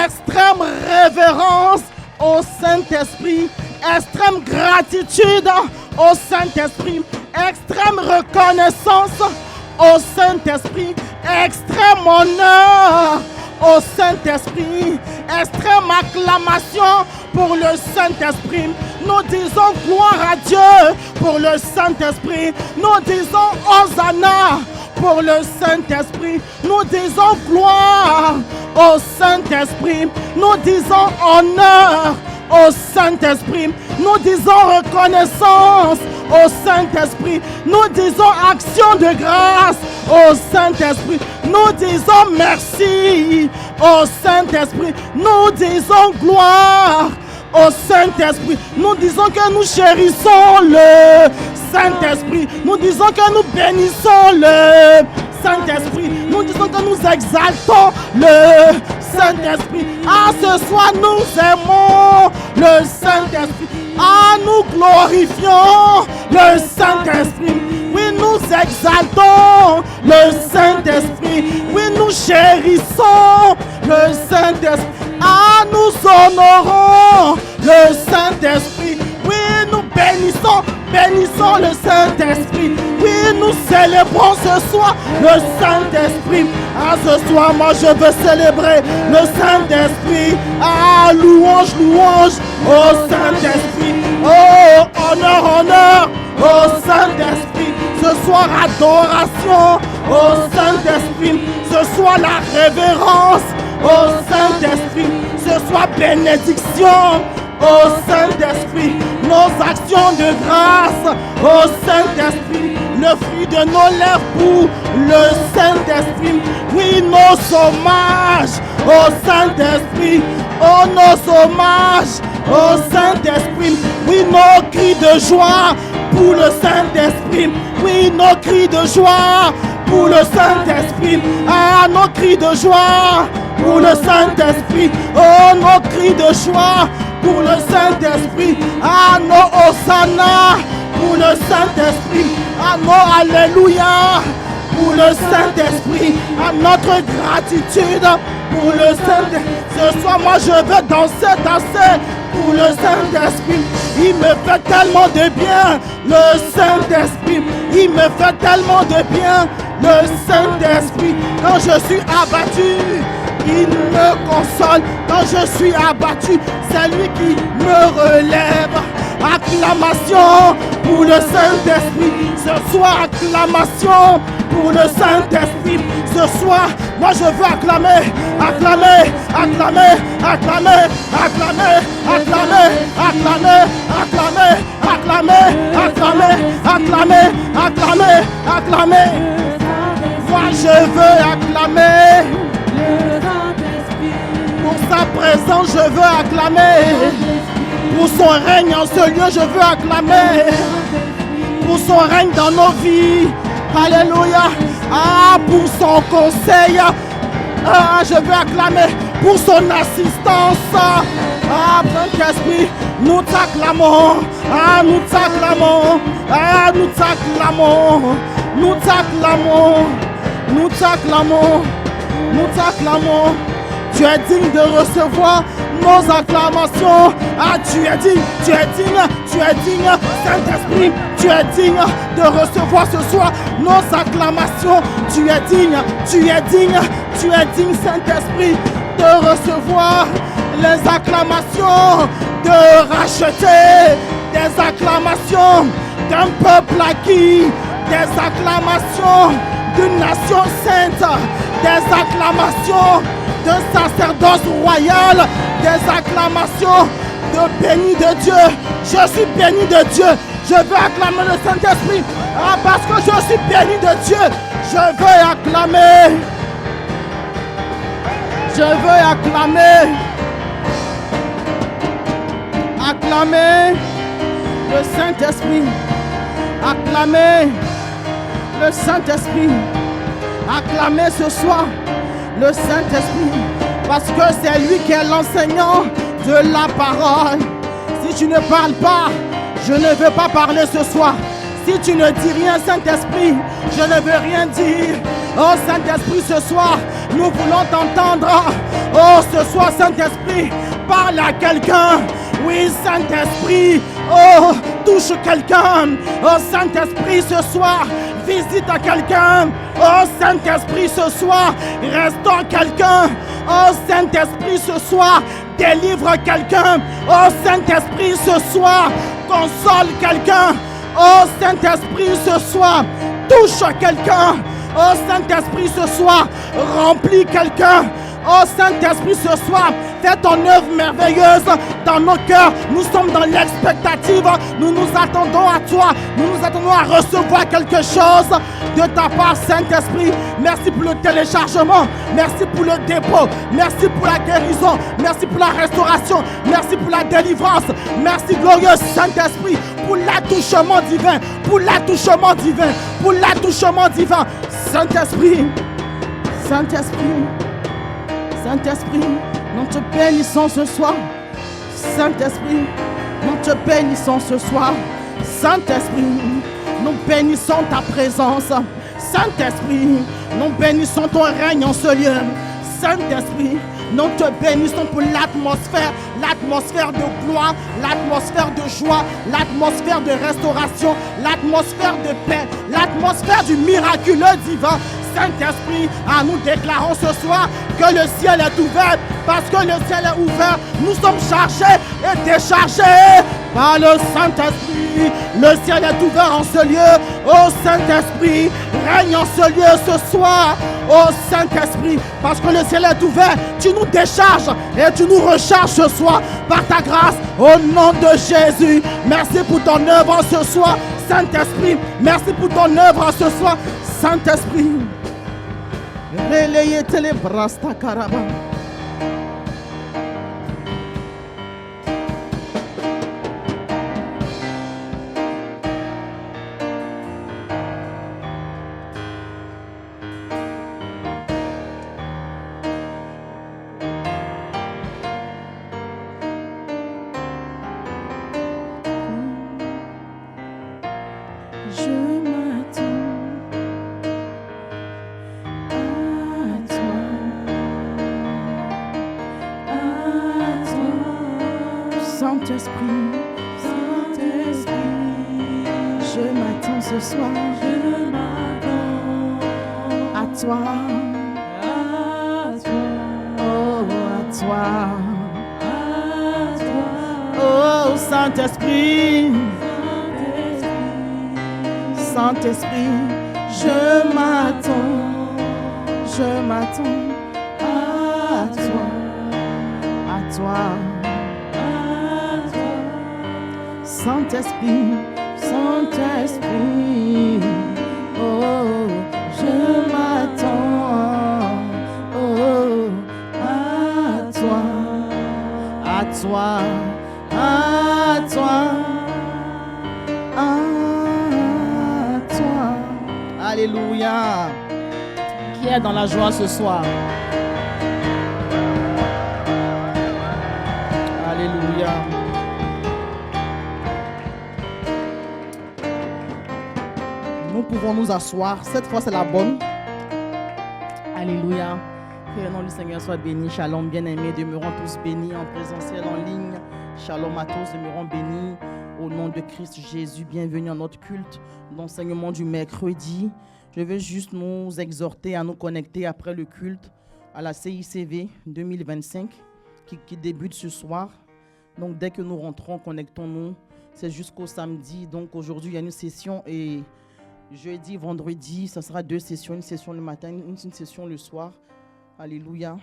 Extrême révérence au Saint-Esprit. Extrême gratitude au Saint-Esprit. Extrême reconnaissance au Saint-Esprit. Extrême honneur au Saint-Esprit. Extrême acclamation pour le Saint-Esprit. Nous disons gloire à Dieu pour le Saint-Esprit. Nous disons Hosanna pour le Saint-Esprit. Nous disons gloire au Saint-Esprit. Nous disons honneur au Saint-Esprit. Nous disons reconnaissance au Saint-Esprit. Nous disons action de grâce au Saint-Esprit. Nous disons merci au Saint-Esprit. Nous disons gloire au Saint-Esprit. Nous disons que nous chérissons le Saint-Esprit. Nous disons que nous bénissons le Saint-Esprit. Nous disons que nous exaltons le Saint-Esprit. Ah, ce soir, nous aimons le Saint-Esprit. Ah, nous glorifions le Saint-Esprit. Oui, nous exaltons le Saint-Esprit. Oui, nous chérissons le Saint-Esprit. Ah, nous honorons le Saint-Esprit. Oui, nous bénissons le Saint-Esprit. Oui, nous célébrons ce soir le Saint-Esprit. Ah, ce soir, moi, je veux célébrer le Saint-Esprit. Ah, louange au Saint-Esprit. Oh, honneur au Saint-Esprit. Ce soir, adoration au Saint-Esprit. Ce soir, la révérence au Saint-Esprit. Ce soir, bénédiction au Saint-Esprit. Nos actions de grâce au Saint-Esprit. Le fruit de nos lèvres pour le Saint-Esprit. Oui, nos hommages au Saint-Esprit. Oh, nos hommages au Saint-Esprit. Oui, nos cris de joie pour le Saint-Esprit. Oui, nos cris de joie pour le Saint-Esprit. Ah, nos cris de joie pour le Saint-Esprit. Oh, nos cris de joie pour le Saint-Esprit. Ah, nos hosanna pour le Saint-Esprit. Ah, nos alléluia pour le Saint-Esprit. À notre gratitude pour le Saint-Esprit. Ce soir, moi, je veux danser pour le Saint-Esprit. Il me fait tellement de bien, le Saint-Esprit. Il me fait tellement de bien, le Saint-Esprit. Quand je suis abattu, il me console. Quand je suis abattu, c'est lui qui me relève. Acclamation pour le Saint-Esprit. Ce soir, acclamation pour le Saint-Esprit. Ce soir, moi je veux acclamer, acclamer, acclamer, acclamer, acclamer, acclamer, acclamer, acclamer, acclamer, acclamer, acclamer, acclamer, acclamer. Moi je veux acclamer. Pour sa présence, je veux acclamer. Pour son règne en ce lieu, je veux acclamer. Pour son règne dans nos vies. Alléluia. Ah, pour son conseil. Ah, je veux acclamer. Pour son assistance. Ah, Saint-Esprit, nous t'acclamons. Ah, nous t'acclamons. Ah, nous t'acclamons. Nous t'acclamons. Nous t'acclamons. Nous t'acclamons. Tu es digne de recevoir nos acclamations. Ah, tu es digne, tu es digne, tu es digne, Saint-Esprit, tu es digne de recevoir ce soir nos acclamations. Tu es digne, tu es digne, tu es digne, Saint-Esprit, de recevoir les acclamations, de racheter des acclamations d'un peuple acquis, des acclamations d'une nation sainte, des acclamations d'un sacerdoce royal, des acclamations de béni de Dieu. Je suis béni de Dieu. Je veux acclamer le Saint-Esprit. Ah, parce que je suis béni de Dieu. Je veux acclamer. Je veux acclamer. Acclamer le Saint-Esprit. Acclamer le Saint-Esprit. Acclamer ce soir le Saint-Esprit, parce que c'est lui qui est l'enseignant de la parole. Si tu ne parles pas, je ne veux pas parler ce soir. Si tu ne dis rien, Saint-Esprit, je ne veux rien dire. Oh Saint-Esprit, ce soir, nous voulons t'entendre. Oh, ce soir, Saint-Esprit, parle à quelqu'un. Oui, Saint-Esprit, oh, touche quelqu'un. Oh, Saint-Esprit, ce soir, visite à quelqu'un. Oh, Saint-Esprit, ce soir, restaure quelqu'un. Oh, Saint-Esprit, ce soir, délivre quelqu'un. Oh, Saint-Esprit, ce soir, console quelqu'un. Oh, Saint-Esprit, ce soir, touche quelqu'un. Oh, Saint-Esprit, ce soir, remplis quelqu'un. Oh Saint-Esprit, ce soir, fais ton œuvre merveilleuse dans nos cœurs. Nous sommes dans l'expectative. Nous nous attendons à toi. Nous nous attendons à recevoir quelque chose de ta part, Saint-Esprit. Merci pour le téléchargement. Merci pour le dépôt. Merci pour la guérison. Merci pour la restauration. Merci pour la délivrance. Merci, glorieux Saint-Esprit, pour l'attouchement divin. Pour l'attouchement divin. Pour l'attouchement divin. Saint-Esprit. Saint-Esprit. Saint-Esprit, nous te bénissons ce soir. Saint-Esprit, nous te bénissons ce soir. Saint-Esprit, nous bénissons ta présence. Saint-Esprit, nous bénissons ton règne en ce lieu. Saint-Esprit, nous te bénissons pour l'atmosphère de gloire, l'atmosphère de joie, l'atmosphère de restauration, l'atmosphère de paix, l'atmosphère du miraculeux divin. Saint-Esprit, nous déclarons ce soir que le ciel est ouvert. Parce que le ciel est ouvert, nous sommes chargés et déchargés par le Saint-Esprit. Le ciel est ouvert en ce lieu. Oh Saint-Esprit, règne en ce lieu ce soir. Oh Saint-Esprit, parce que le ciel est ouvert, tu nous décharges et tu nous recharges ce soir par ta grâce. Au nom de Jésus, merci pour ton œuvre ce soir. Saint-Esprit, merci pour ton œuvre ce soir. Saint-Esprit, Relayez les brasta caraba. Saint-Esprit, je m'attends ce soir, à toi, oh à toi, oh Saint-Esprit, Saint-Esprit, je m'attends à toi, à toi. Saint-Esprit, Saint-Esprit, oh, je m'attends, oh, à toi, à toi, à toi, à toi. Alléluia. Qui est dans la joie ce soir? Alléluia. Nous pouvons nous asseoir. Cette fois, c'est la bonne. Alléluia. Que le nom du Seigneur soit béni. Shalom, bien-aimés. Demeurons tous bénis en présentiel, en ligne. Shalom à tous. Demeurons bénis au nom de Christ Jésus. Bienvenue à notre culte d'enseignement du mercredi. Je veux juste nous exhorter à nous connecter après le culte à la CICV 2025 qui débute ce soir. Donc, dès que nous rentrons, connectons-nous. C'est jusqu'au samedi. Donc, aujourd'hui, il y a une session et jeudi, vendredi, ça sera 2 sessions, une session le matin, une session le soir. Alléluia.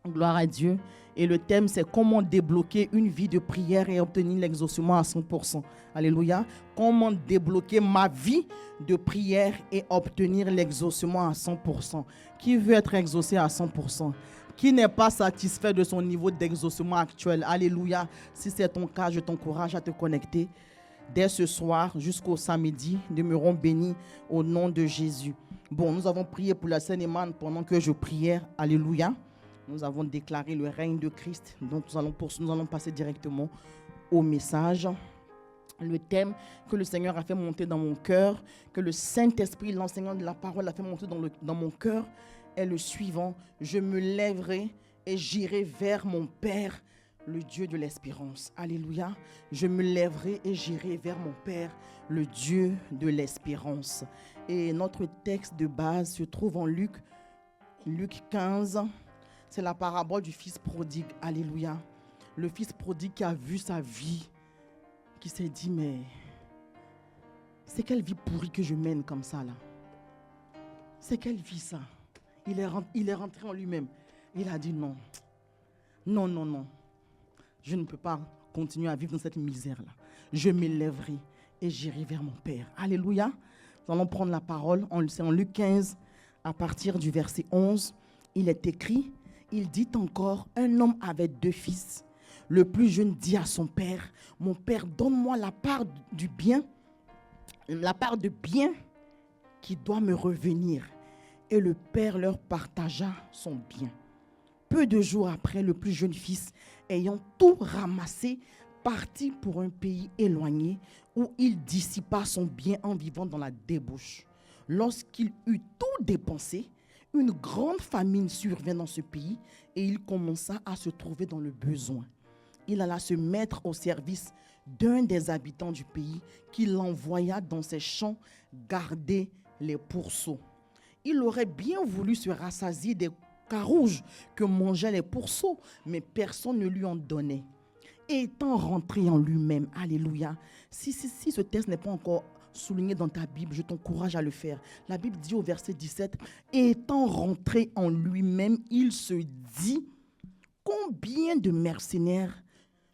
Gloire à Dieu. Et le thème, c'est comment débloquer une vie de prière et obtenir l'exaucement à 100%. Alléluia. Comment débloquer ma vie de prière et obtenir l'exaucement à 100%. Qui veut être exaucé à 100%? Qui n'est pas satisfait de son niveau d'exaucement actuel? Alléluia. Si c'est ton cas, je t'encourage à te connecter. Dès ce soir jusqu'au samedi, demeurons bénis au nom de Jésus. Bon, nous avons prié pour la Seine-et-Marne pendant que je priais. Alléluia. Nous avons déclaré le règne de Christ. Donc, nous allons passer directement au message. Le thème que le Seigneur a fait monter dans mon cœur, que le Saint-Esprit, l'enseignant de la parole, a fait monter dans mon cœur, est le suivant. Je me lèverai et j'irai vers mon Père, le Dieu de l'espérance. Alléluia. Je me lèverai et j'irai vers mon Père, le Dieu de l'espérance. Et notre texte de base se trouve en Luc 15. C'est la parabole du fils prodigue. Alléluia. Le fils prodigue qui a vu sa vie, qui s'est dit, mais c'est quelle vie pourrie que je mène comme ça là? C'est quelle vie ça? Il est rentré en lui-même. Il a dit non. Non, non, non. Je ne peux pas continuer à vivre dans cette misère-là. Je me lèverai et j'irai vers mon Père. Alléluia. Nous allons prendre la parole. C'est en Luc 15, à partir du verset 11. Il est écrit, il dit encore, un homme avait 2 fils. Le plus jeune dit à son père, mon père, donne-moi la part de bien qui doit me revenir. Et le père leur partagea son bien. Peu de jours après, le plus jeune fils, ayant tout ramassé, partit pour un pays éloigné où il dissipa son bien en vivant dans la débauche. Lorsqu'il eut tout dépensé, une grande famine survint dans ce pays et il commença à se trouver dans le besoin. Il alla se mettre au service d'un des habitants du pays qui l'envoya dans ses champs garder les pourceaux. Il aurait bien voulu se rassasier des carouges que mangeaient les pourceaux, mais personne ne lui en donnait. Et étant rentré en lui-même, alléluia, si ce texte n'est pas encore souligné dans ta Bible, je t'encourage à le faire. La Bible dit au verset 17, étant rentré en lui-même, il se dit, combien de mercenaires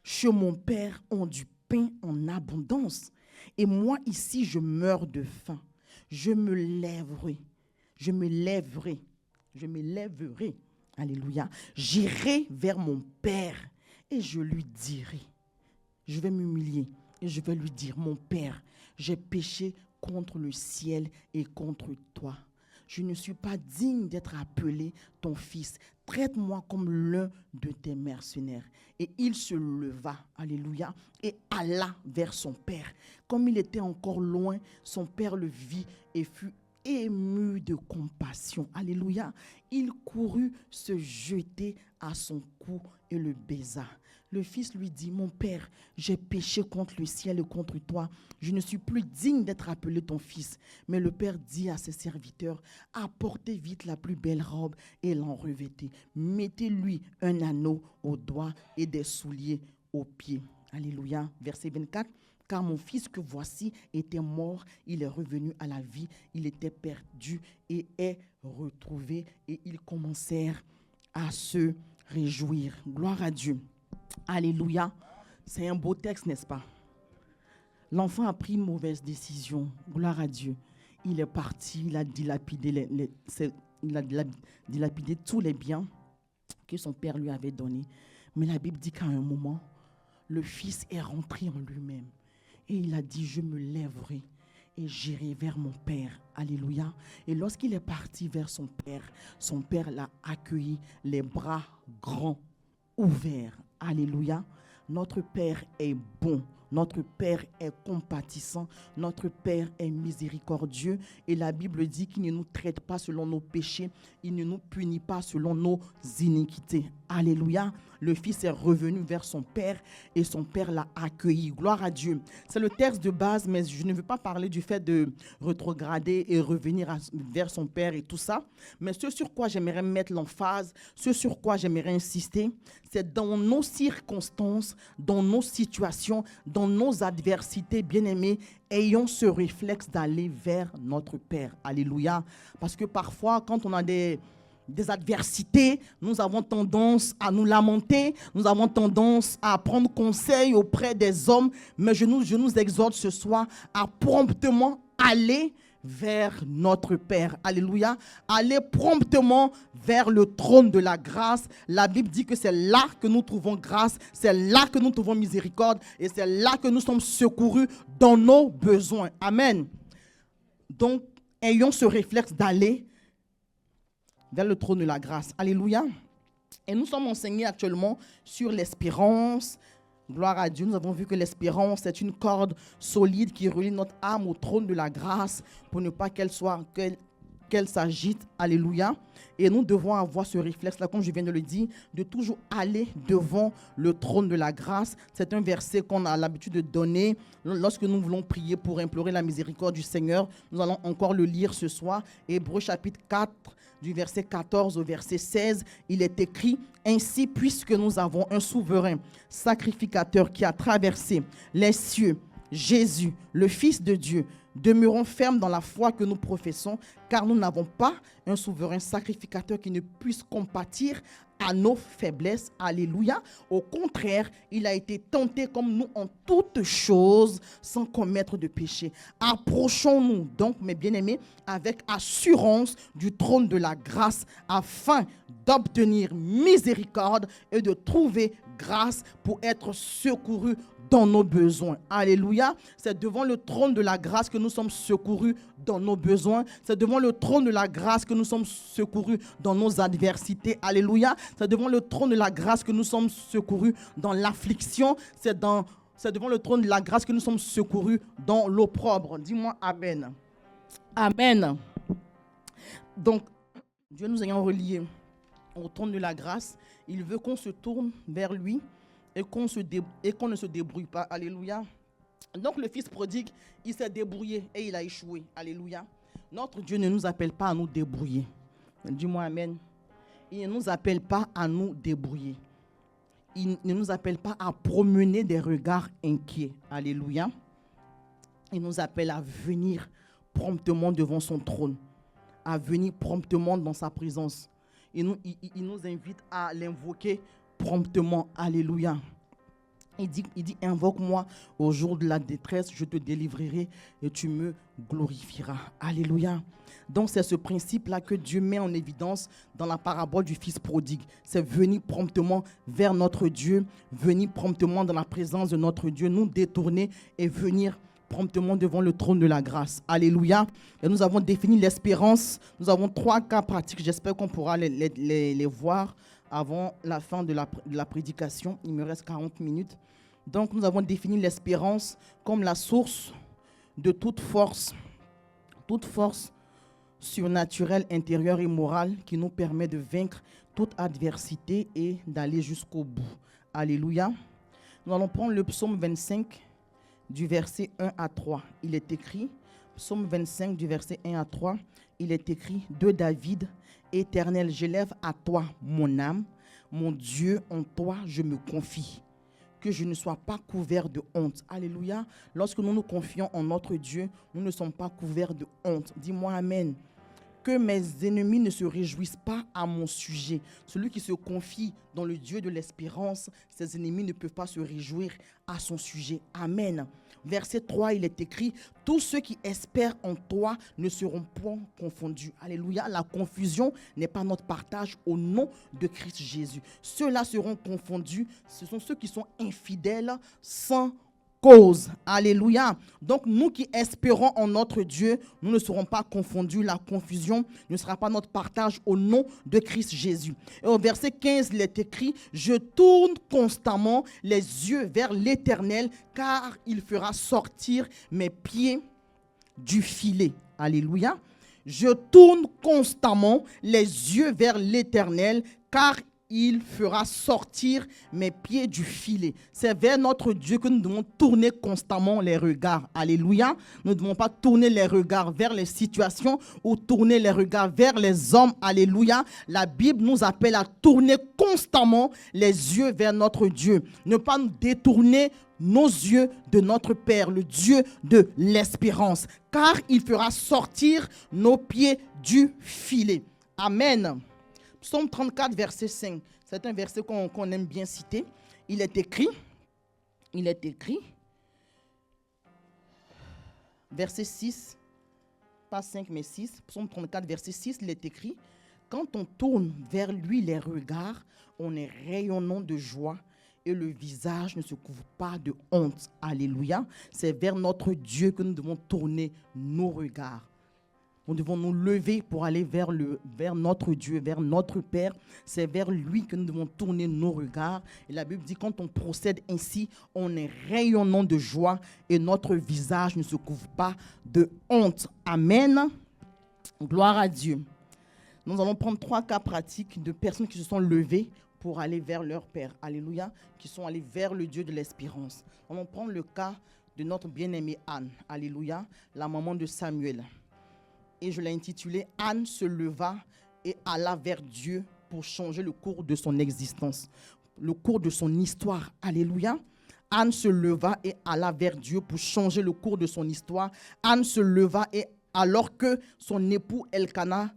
chez mon père ont du pain en abondance, et moi ici je meurs de faim. Je me lèverai Je m'élèverai. Alléluia. J'irai vers mon Père et je lui dirai. Je vais m'humilier et je vais lui dire, mon Père, j'ai péché contre le ciel et contre toi. Je ne suis pas digne d'être appelé ton fils. Traite-moi comme l'un de tes mercenaires. Et il se leva, alléluia, et alla vers son père. Comme il était encore loin, son père le vit et fut ému de compassion. Alléluia. Il courut se jeter à son cou et le baisa. Le fils lui dit, mon père, j'ai péché contre le ciel et contre toi. Je ne suis plus digne d'être appelé ton fils. Mais le père dit à ses serviteurs, apportez vite la plus belle robe et l'en revêtez. Mettez-lui un anneau au doigt et des souliers aux pieds. Alléluia. Verset 24. Car mon fils que voici était mort, il est revenu à la vie, il était perdu et est retrouvé. Et ils commencèrent à se réjouir. Gloire à Dieu. Alléluia. C'est un beau texte, n'est-ce pas? L'enfant a pris une mauvaise décision. Gloire à Dieu. Il est parti, il a dilapidé, dilapidé tous les biens que son père lui avait donnés. Mais la Bible dit qu'à un moment, le fils est rentré en lui-même. Et il a dit, je me lèverai et j'irai vers mon père. Alléluia. Et lorsqu'il est parti vers son père l'a accueilli, les bras grands, ouverts. Alléluia. Notre Père est bon. Notre Père est compatissant. Notre Père est miséricordieux. Et la Bible dit qu'il ne nous traite pas selon nos péchés. Il ne nous punit pas selon nos iniquités. Alléluia. Le fils est revenu vers son père et son père l'a accueilli. Gloire à Dieu. C'est le texte de base, mais je ne veux pas parler du fait de rétrograder et revenir vers son père et tout ça. Mais ce sur quoi j'aimerais mettre l'emphase, ce sur quoi j'aimerais insister, c'est dans nos circonstances, dans nos situations, dans nos adversités, bien-aimés, ayons ce réflexe d'aller vers notre Père. Alléluia. Parce que parfois, quand on a des adversités, nous avons tendance à nous lamenter, nous avons tendance à prendre conseil auprès des hommes, mais je nous exhorte ce soir à promptement aller vers notre Père. Alléluia. Aller promptement vers le trône de la grâce. La Bible dit que c'est là que nous trouvons grâce, c'est là que nous trouvons miséricorde et c'est là que nous sommes secourus dans nos besoins. Amen. Donc, ayons ce réflexe d'aller vers le trône de la grâce. Alléluia. Et nous sommes enseignés actuellement sur l'espérance. Gloire à Dieu. Nous avons vu que l'espérance est une corde solide qui relie notre âme au trône de la grâce pour ne pas qu'elle s'agite. Alléluia. Et nous devons avoir ce réflexe-là, comme je viens de le dire, de toujours aller devant le trône de la grâce. C'est un verset qu'on a l'habitude de donner lorsque nous voulons prier pour implorer la miséricorde du Seigneur. Nous allons encore le lire ce soir. Hébreux chapitre 4, du verset 14 au verset 16, il est écrit « Ainsi, puisque nous avons un souverain sacrificateur qui a traversé les cieux, Jésus, le Fils de Dieu, demeurons fermes dans la foi que nous professons, car nous n'avons pas un souverain sacrificateur qui ne puisse compatir à nos faiblesses. » Alléluia. Au contraire, il a été tenté comme nous en toutes choses, sans commettre de péché. Approchons-nous donc, mes bien-aimés, avec assurance du trône de la grâce, afin d'obtenir miséricorde et de trouver grâce pour être secourus dans nos besoins. Alléluia. C'est devant le trône de la grâce que nous sommes secourus dans nos besoins. C'est devant le trône de la grâce que nous sommes secourus dans nos adversités. Alléluia. C'est devant le trône de la grâce que nous sommes secourus dans l'affliction. C'est devant le trône de la grâce que nous sommes secourus dans l'opprobre. Dis-moi Amen. Amen. Donc, Dieu nous ayant reliés au trône de la grâce, il veut qu'on se tourne vers lui et qu'on ne se débrouille pas. Alléluia. Donc le fils prodigue, il s'est débrouillé et il a échoué. Alléluia. Notre Dieu ne nous appelle pas à nous débrouiller. Dis-moi Amen. Il ne nous appelle pas à nous débrouiller. Il ne nous appelle pas à promener des regards inquiets. Alléluia. Il nous appelle à venir promptement devant son trône, à venir promptement dans sa présence. Il nous invite à l'invoquer promptement. Alléluia. Il dit, invoque-moi au jour de la détresse, je te délivrerai et tu me glorifieras. Alléluia. Donc c'est ce principe-là que Dieu met en évidence dans la parabole du fils prodigue. C'est venir promptement vers notre Dieu, venir promptement dans la présence de notre Dieu, nous détourner et venir promptement devant le trône de la grâce. Alléluia. Et nous avons défini l'espérance. Nous avons 3 cas pratiques. J'espère qu'on pourra les voir avant la fin de la prédication. Il me reste 40 minutes. Donc, nous avons défini l'espérance comme la source de toute force surnaturelle, intérieure et morale qui nous permet de vaincre toute adversité et d'aller jusqu'au bout. Alléluia. Nous allons prendre le psaume 25 du verset 1 à 3. Il est écrit, psaume 25 du verset 1 à 3, il est écrit de David, Éternel, j'élève à toi mon âme, mon Dieu, en toi je me confie. Que je ne sois pas couvert de honte. Alléluia. Lorsque nous nous confions en notre Dieu, nous ne sommes pas couverts de honte. Dis-moi amen. Que mes ennemis ne se réjouissent pas à mon sujet. Celui qui se confie dans le Dieu de l'espérance, ses ennemis ne peuvent pas se réjouir à son sujet. Amen. Verset 3, il est écrit, tous ceux qui espèrent en toi ne seront point confondus. Alléluia. La confusion n'est pas notre partage au nom de Christ Jésus. Ceux-là seront confondus. Ce sont ceux qui sont infidèles sans cause. Alléluia. Donc nous qui espérons en notre Dieu, nous ne serons pas confondus. La confusion ne sera pas notre partage au nom de Christ Jésus. Et au verset 15, il est écrit, je tourne constamment les yeux vers l'Éternel, car il fera sortir mes pieds du filet. Alléluia. Je tourne constamment les yeux vers l'Éternel, car il fera sortir mes pieds du filet. C'est vers notre Dieu que nous devons tourner constamment les regards. Alléluia. Nous ne devons pas tourner les regards vers les situations ou tourner les regards vers les hommes. Alléluia. La Bible nous appelle à tourner constamment les yeux vers notre Dieu. Ne pas nous détourner nos yeux de notre Père, le Dieu de l'espérance. Car il fera sortir nos pieds du filet. Amen. Psaume 34, verset 5. C'est un verset qu'on aime bien citer. Il est écrit, verset 6, pas 5 mais 6, Psaume 34, verset 6, il est écrit, quand on tourne vers lui les regards, on est rayonnant de joie et le visage ne se couvre pas de honte. Alléluia. C'est vers notre Dieu que nous devons tourner nos regards. Nous devons nous lever pour aller vers notre Dieu, vers notre Père. C'est vers lui que nous devons tourner nos regards. Et la Bible dit, quand on procède ainsi, on est rayonnant de joie et notre visage ne se couvre pas de honte. Amen. Gloire à Dieu. Nous allons prendre 3 cas pratiques de personnes qui se sont levées pour aller vers leur Père. Alléluia. Qui sont allées vers le Dieu de l'espérance. Nous allons prendre le cas de notre bien-aimée Anne. Alléluia. La maman de Samuel. Et je l'ai intitulé « Anne se leva et alla vers Dieu pour changer le cours de son existence, le cours de son histoire. » Alléluia. Anne se leva et alla vers Dieu pour changer le cours de son histoire. Anne se leva et alors que son époux Elkana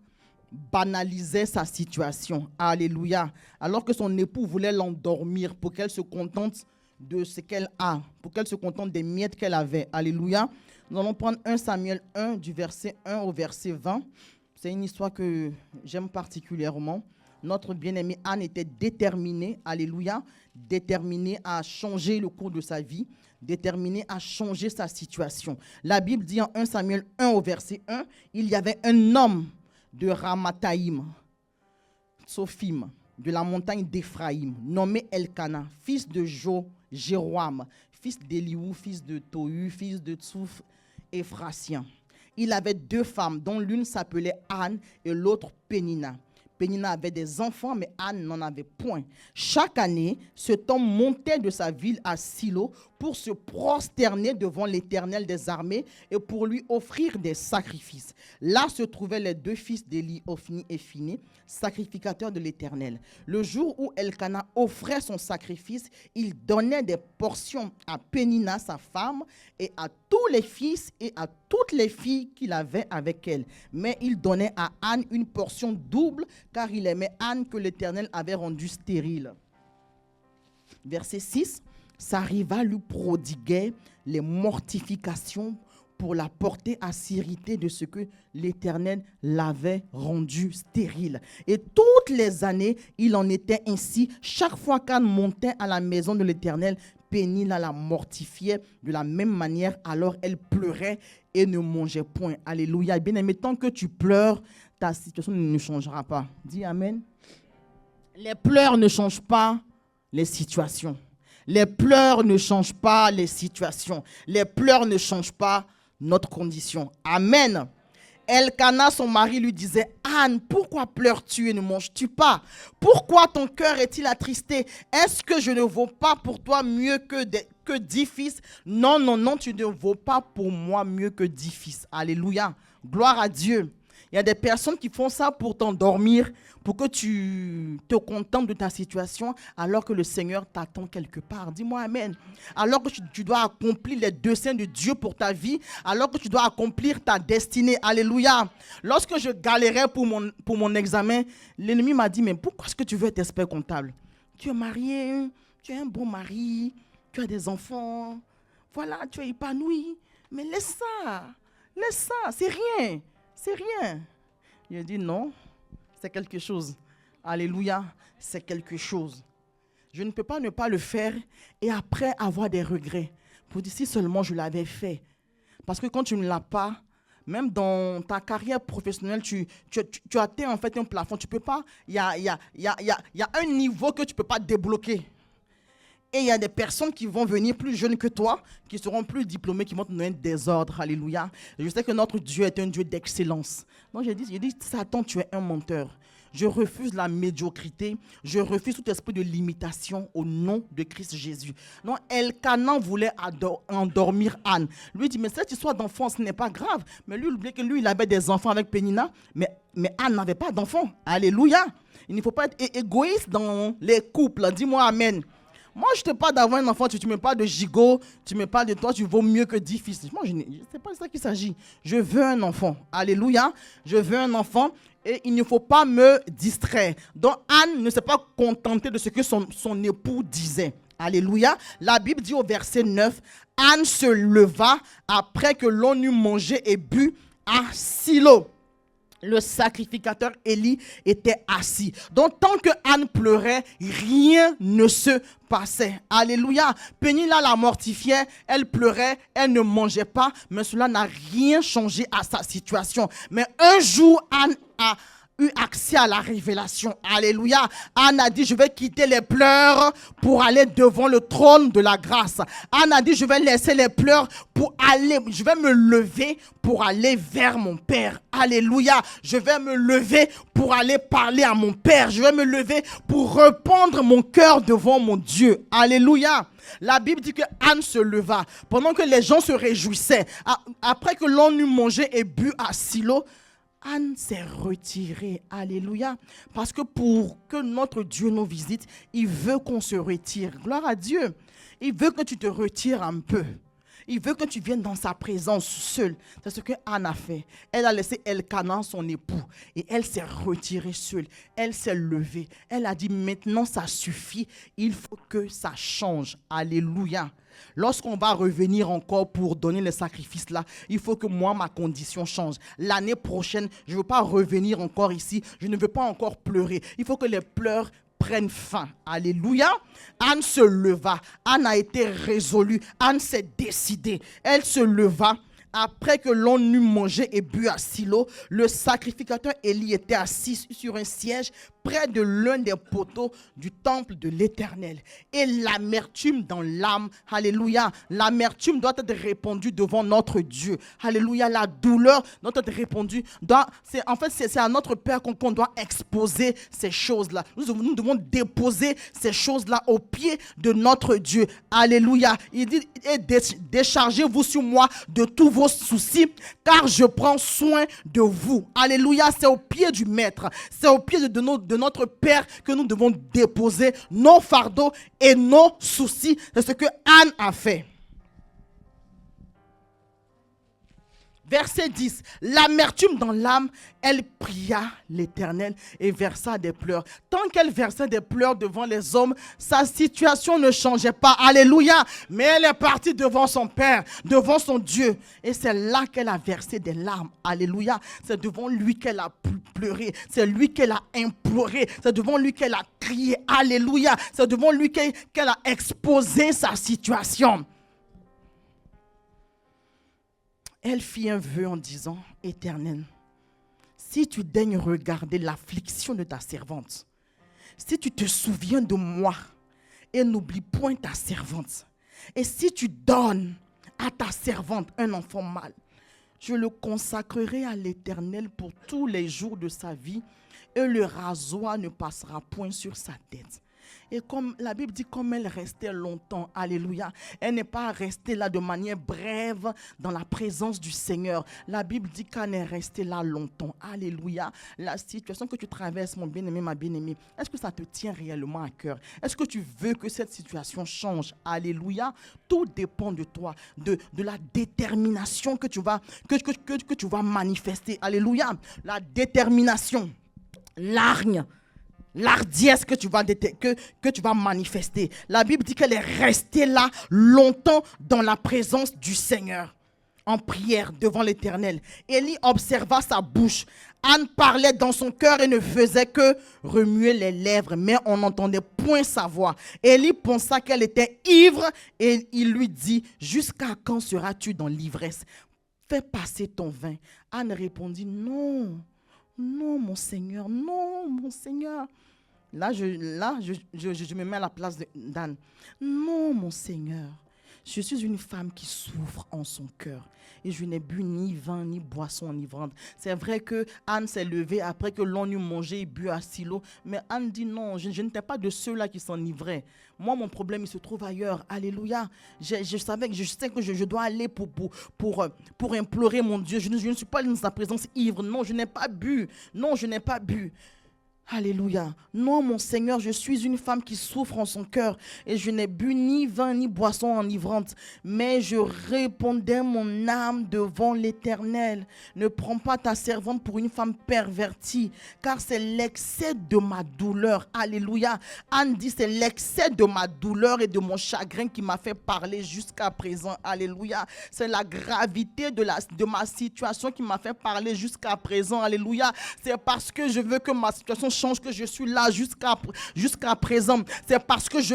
banalisait sa situation. Alléluia. Alors que son époux voulait l'endormir pour qu'elle se contente de ce qu'elle a, pour qu'elle se contente des miettes qu'elle avait. Alléluia. Nous allons prendre 1 Samuel 1 du verset 1 au verset 20. C'est une histoire que j'aime particulièrement. Notre bien-aimée Anne était déterminée, alléluia, déterminée à changer le cours de sa vie, déterminée à changer sa situation. La Bible dit en 1 Samuel 1 au verset 1, il y avait un homme de Ramathaïm, Tsophim, de la montagne d'Éphraïm, nommé Elkana, fils de Jéroam, fils d'Eliou, fils de Tohu, fils de Tsouf, Éphrasien. Il avait 2 femmes, dont l'une s'appelait Anne et l'autre Pénina. Pénina avait des enfants, mais Anne n'en avait point. Chaque année, cet homme montait de sa ville à Silo pour se prosterner devant l'Éternel des armées et pour lui offrir des sacrifices. Là se trouvaient les 2 fils d'Élie, Ophni et Phiné, sacrificateurs de l'Éternel. Le jour où Elkana offrait son sacrifice, il donnait des portions à Pénina, sa femme, et à tous les fils et à toutes les filles qu'il avait avec elle. Mais il donnait à Anne une portion double, car il aimait Anne que l'Éternel avait rendue stérile. Verset 6. sa rivale lui prodiguait les mortifications pour la porter à s'irriter de ce que l'Éternel l'avait rendu stérile. Et toutes les années, il en était ainsi. Chaque fois qu'Anne montait à la maison de l'Éternel, Péninnah la mortifiait de la même manière. Alors elle pleurait et ne mangeait point. Alléluia. Bien-aimé, tant que tu pleures, ta situation ne changera pas. Dis Amen. Les pleurs ne changent pas les situations. Les pleurs ne changent pas les situations. Les pleurs ne changent pas notre condition. Amen. Elkana, son mari, lui disait: Anne, pourquoi pleures-tu et ne manges-tu pas? Pourquoi ton cœur est-il attristé? Est-ce que je ne vaux pas pour toi mieux que 10 fils? Non, non, non, tu ne vaux pas pour moi mieux que 10 fils. Alléluia. Gloire à Dieu. Il y a des personnes qui font ça pour t'endormir, pour que tu te contentes de ta situation, alors que le Seigneur t'attend quelque part. Dis-moi Amen. Alors que tu dois accomplir les desseins de Dieu pour ta vie, alors que tu dois accomplir ta destinée. Alléluia. Lorsque je galérais pour mon examen, l'ennemi m'a dit: mais pourquoi est-ce que tu veux être expert comptable? Tu es marié, tu es un bon mari, tu as des enfants, voilà, tu es épanoui. Mais laisse ça, c'est rien. C'est rien. Il a dit non, c'est quelque chose. Alléluia, c'est quelque chose. Je ne peux pas ne pas le faire et après avoir des regrets. Pour dire si seulement je l'avais fait. Parce que quand tu ne l'as pas, même dans ta carrière professionnelle, tu atteins en fait un plafond. Tu peux pas. Il y a un niveau que tu ne peux pas débloquer. Et il y a des personnes qui vont venir plus jeunes que toi, qui seront plus diplômées, qui vont te donner un désordre. Alléluia. Et je sais que notre Dieu est un Dieu d'excellence. Donc j'ai dit, Satan, tu es un menteur. Je refuse la médiocrité. Je refuse tout esprit de limitation au nom de Christ Jésus. Donc Elkana voulait endormir Anne. Lui dit, mais cette histoire d'enfant, ce n'est pas grave. Mais lui, il oubliait que lui, il avait des enfants avec Péninnah. Mais Anne n'avait pas d'enfants. Alléluia. Il ne faut pas être égoïste dans les couples. Dis-moi Amen. Moi, je ne te parle d'avoir un enfant, tu ne me parles de gigot, tu me parles de toi, tu vaux mieux que 10 fils. Moi, c'est pas de ça qu'il s'agit. Je veux un enfant. Alléluia. Je veux un enfant et il ne faut pas me distraire. Donc, Anne ne s'est pas contentée de ce que son époux disait. Alléluia. La Bible dit au verset 9, Anne se leva après que l'on eut mangé et bu à Silo. Le sacrificateur Élie était assis. Donc, tant que Anne pleurait, rien ne se passait. Alléluia. Péninnah la mortifiait, elle pleurait, elle ne mangeait pas, mais cela n'a rien changé à sa situation. Mais un jour, Anne a eu accès à la révélation. Alléluia. Anne a dit, je vais quitter les pleurs pour aller devant le trône de la grâce. Anne a dit, je vais laisser les pleurs pour aller, je vais me lever pour aller vers mon Père. Alléluia. Je vais me lever pour aller parler à mon Père. Je vais me lever pour répandre mon cœur devant mon Dieu. Alléluia. La Bible dit que Anne se leva pendant que les gens se réjouissaient. Après que l'on eut mangé et bu à Silo, Anne s'est retirée. Alléluia. Parce que pour que notre Dieu nous visite, il veut qu'on se retire. Gloire à Dieu. Il veut que tu te retires un peu. Il veut que tu viennes dans sa présence seule. C'est ce que Anne a fait. Elle a laissé Elkana, son époux, et elle s'est retirée seule. Elle s'est levée. Elle a dit, maintenant ça suffit. Il faut que ça change. Alléluia. Lorsqu'on va revenir encore pour donner les sacrifices là, il faut que moi, ma condition change. L'année prochaine, je ne veux pas revenir encore ici. Je ne veux pas encore pleurer. Il faut que les pleurs prennent fin. Alléluia. Anne se leva. Anne a été résolue. Anne s'est décidée. Elle se leva. Après que l'on eut mangé et bu à Silo, le sacrificateur Élie était assis sur un siège près de l'un des poteaux du temple de l'Éternel. Et l'amertume dans l'âme, alléluia, l'amertume doit être répandue devant notre Dieu. Alléluia, la douleur doit être répandue. C'est à notre Père qu'on doit exposer ces choses-là. Nous devons déposer ces choses-là au pied de notre Dieu. Alléluia. Il dit, déchargez-vous sur moi de tous vos soucis, car je prends soin de vous. Alléluia, c'est au pied du Maître, c'est au pied de notre Père que nous devons déposer nos fardeaux et nos soucis. C'est ce que Anne a fait. Verset 10. L'amertume dans l'âme, elle pria l'Éternel et versa des pleurs. Tant qu'elle versait des pleurs devant les hommes, sa situation ne changeait pas. Alléluia. Mais elle est partie devant son Père, devant son Dieu. Et c'est là qu'elle a versé des larmes. Alléluia. C'est devant lui qu'elle a pleuré. C'est lui qu'elle a imploré. C'est devant lui qu'elle a crié. Alléluia. C'est devant lui qu'elle a exposé sa situation. Elle fit un vœu en disant, Éternel, si tu daignes regarder l'affliction de ta servante, si tu te souviens de moi et n'oublie point ta servante, et si tu donnes à ta servante un enfant mâle, je le consacrerai à l'Éternel pour tous les jours de sa vie et le rasoir ne passera point sur sa tête. Et comme la Bible dit, comme elle restait longtemps, alléluia, elle n'est pas restée là de manière brève dans la présence du Seigneur. La Bible dit qu'elle est restée là longtemps, alléluia. La situation que tu traverses, mon bien-aimé, ma bien-aimée, est-ce que ça te tient réellement à cœur? Est-ce que tu veux que cette situation change? Alléluia. Tout dépend de toi, de la détermination que tu vas manifester. Alléluia. La détermination, l'argne, l'ardiesse que tu vas manifester. La Bible dit qu'elle est restée là longtemps dans la présence du Seigneur, en prière devant l'Éternel. Élie observa sa bouche. Anne parlait dans son cœur et ne faisait que remuer les lèvres, mais on n'entendait point sa voix. Élie pensa qu'elle était ivre et il lui dit, « Jusqu'à quand seras-tu dans l'ivresse? Fais passer ton vin. » Anne répondit, « Non, non, mon Seigneur, non, mon Seigneur. » Là, je me mets à la place d'Anne. Non, mon Seigneur, je suis une femme qui souffre en son cœur et je n'ai bu ni vin ni boisson enivrante. C'est vrai que Anne s'est levée après que l'on eut mangé et bu à Silo, mais Anne dit non, je n'étais pas de ceux-là qui s'enivraient. Moi, mon problème, il se trouve ailleurs. Alléluia. Je sais que je dois aller pour implorer mon Dieu. Je ne suis pas dans sa présence ivre. Non, je n'ai pas bu. Non, je n'ai pas bu. Alléluia. Non, mon Seigneur, je suis une femme qui souffre en son cœur et je n'ai bu ni vin ni boisson enivrante, mais je répondais mon âme devant l'Éternel. Ne prends pas ta servante pour une femme pervertie, car c'est l'excès de ma douleur. Alléluia. Anne dit, c'est l'excès de ma douleur et de mon chagrin qui m'a fait parler jusqu'à présent. Alléluia. C'est la gravité de ma situation qui m'a fait parler jusqu'à présent. Alléluia. C'est parce que je veux que ma situation change que je suis là jusqu'à présent. C'est parce que je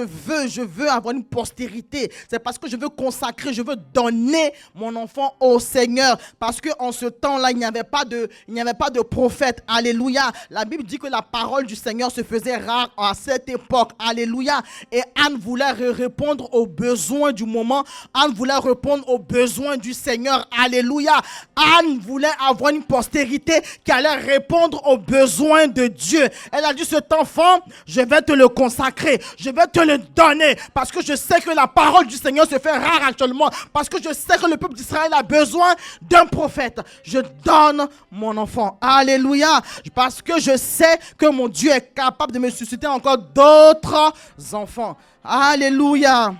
veux avoir une postérité. C'est parce que je veux consacrer, je veux donner mon enfant au Seigneur. Parce qu'en ce temps-là, il n'y avait pas de prophète. Alléluia. La Bible dit que la parole du Seigneur se faisait rare à cette époque. Alléluia. Et Anne voulait répondre aux besoins du moment. Anne voulait répondre aux besoins du Seigneur. Alléluia. Anne voulait avoir une postérité qui allait répondre aux besoins de Dieu. Elle a dit, cet enfant, je vais te le consacrer, je vais te le donner, parce que je sais que la parole du Seigneur se fait rare actuellement, parce que je sais que le peuple d'Israël a besoin d'un prophète. Je donne mon enfant. Alléluia. Parce que je sais que mon Dieu est capable de me susciter encore d'autres enfants. Alléluia.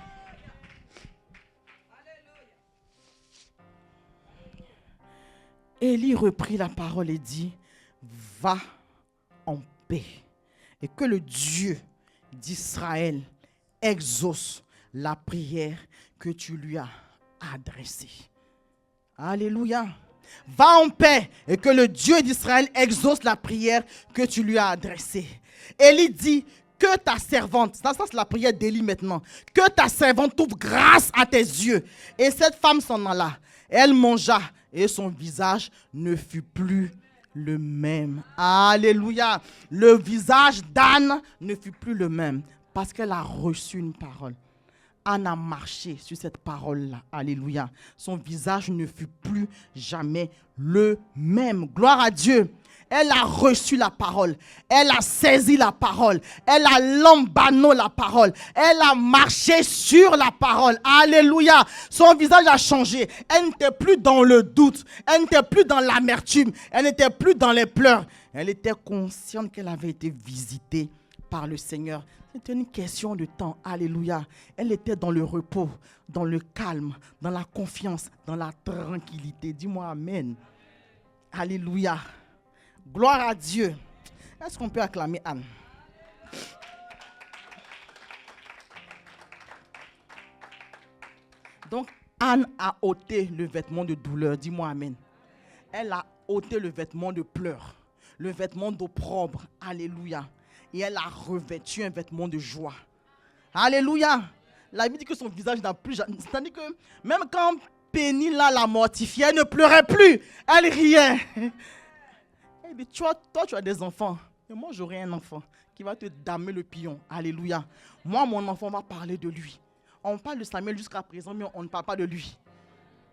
Élie reprit la parole et dit, va en paix et que le Dieu d'Israël exauce la prière que tu lui as adressée. Alléluia. Va en paix et que le Dieu d'Israël exauce la prière que tu lui as adressée. Élie dit, que ta servante, ça c'est la prière d'Élie maintenant, que ta servante trouve grâce à tes yeux. Et cette femme s'en alla. Elle mangea et son visage ne fut plus le même. Alléluia. Le visage d'Anne ne fut plus le même parce qu'elle a reçu une parole. Anne a marché sur cette parole-là. Alléluia. Son visage ne fut plus jamais le même. Gloire à Dieu. Elle a reçu la parole. Elle a saisi la parole. Elle a lambano la parole. Elle a marché sur la parole. Alléluia. Son visage a changé. Elle n'était plus dans le doute. Elle n'était plus dans l'amertume. Elle n'était plus dans les pleurs. Elle était consciente qu'elle avait été visitée par le Seigneur. C'était une question de temps. Alléluia. Elle était dans le repos, dans le calme, dans la confiance, dans la tranquillité. Dis-moi amen. Alléluia. Gloire à Dieu. Est-ce qu'on peut acclamer Anne? Donc, Anne a ôté le vêtement de douleur. Dis-moi amen. Elle a ôté le vêtement de pleurs, le vêtement d'opprobre. Alléluia. Et elle a revêtu un vêtement de joie. Alléluia. La Bible dit que son visage n'a plus... C'est-à-dire que même quand Pénila la mortifiée, elle ne pleurait plus. Elle riait. Elle dit, toi, tu as des enfants. Et moi, j'aurai un enfant qui va te damer le pion. Alléluia. Moi, mon enfant va parler de lui. On parle de Samuel jusqu'à présent, mais on ne parle pas de lui.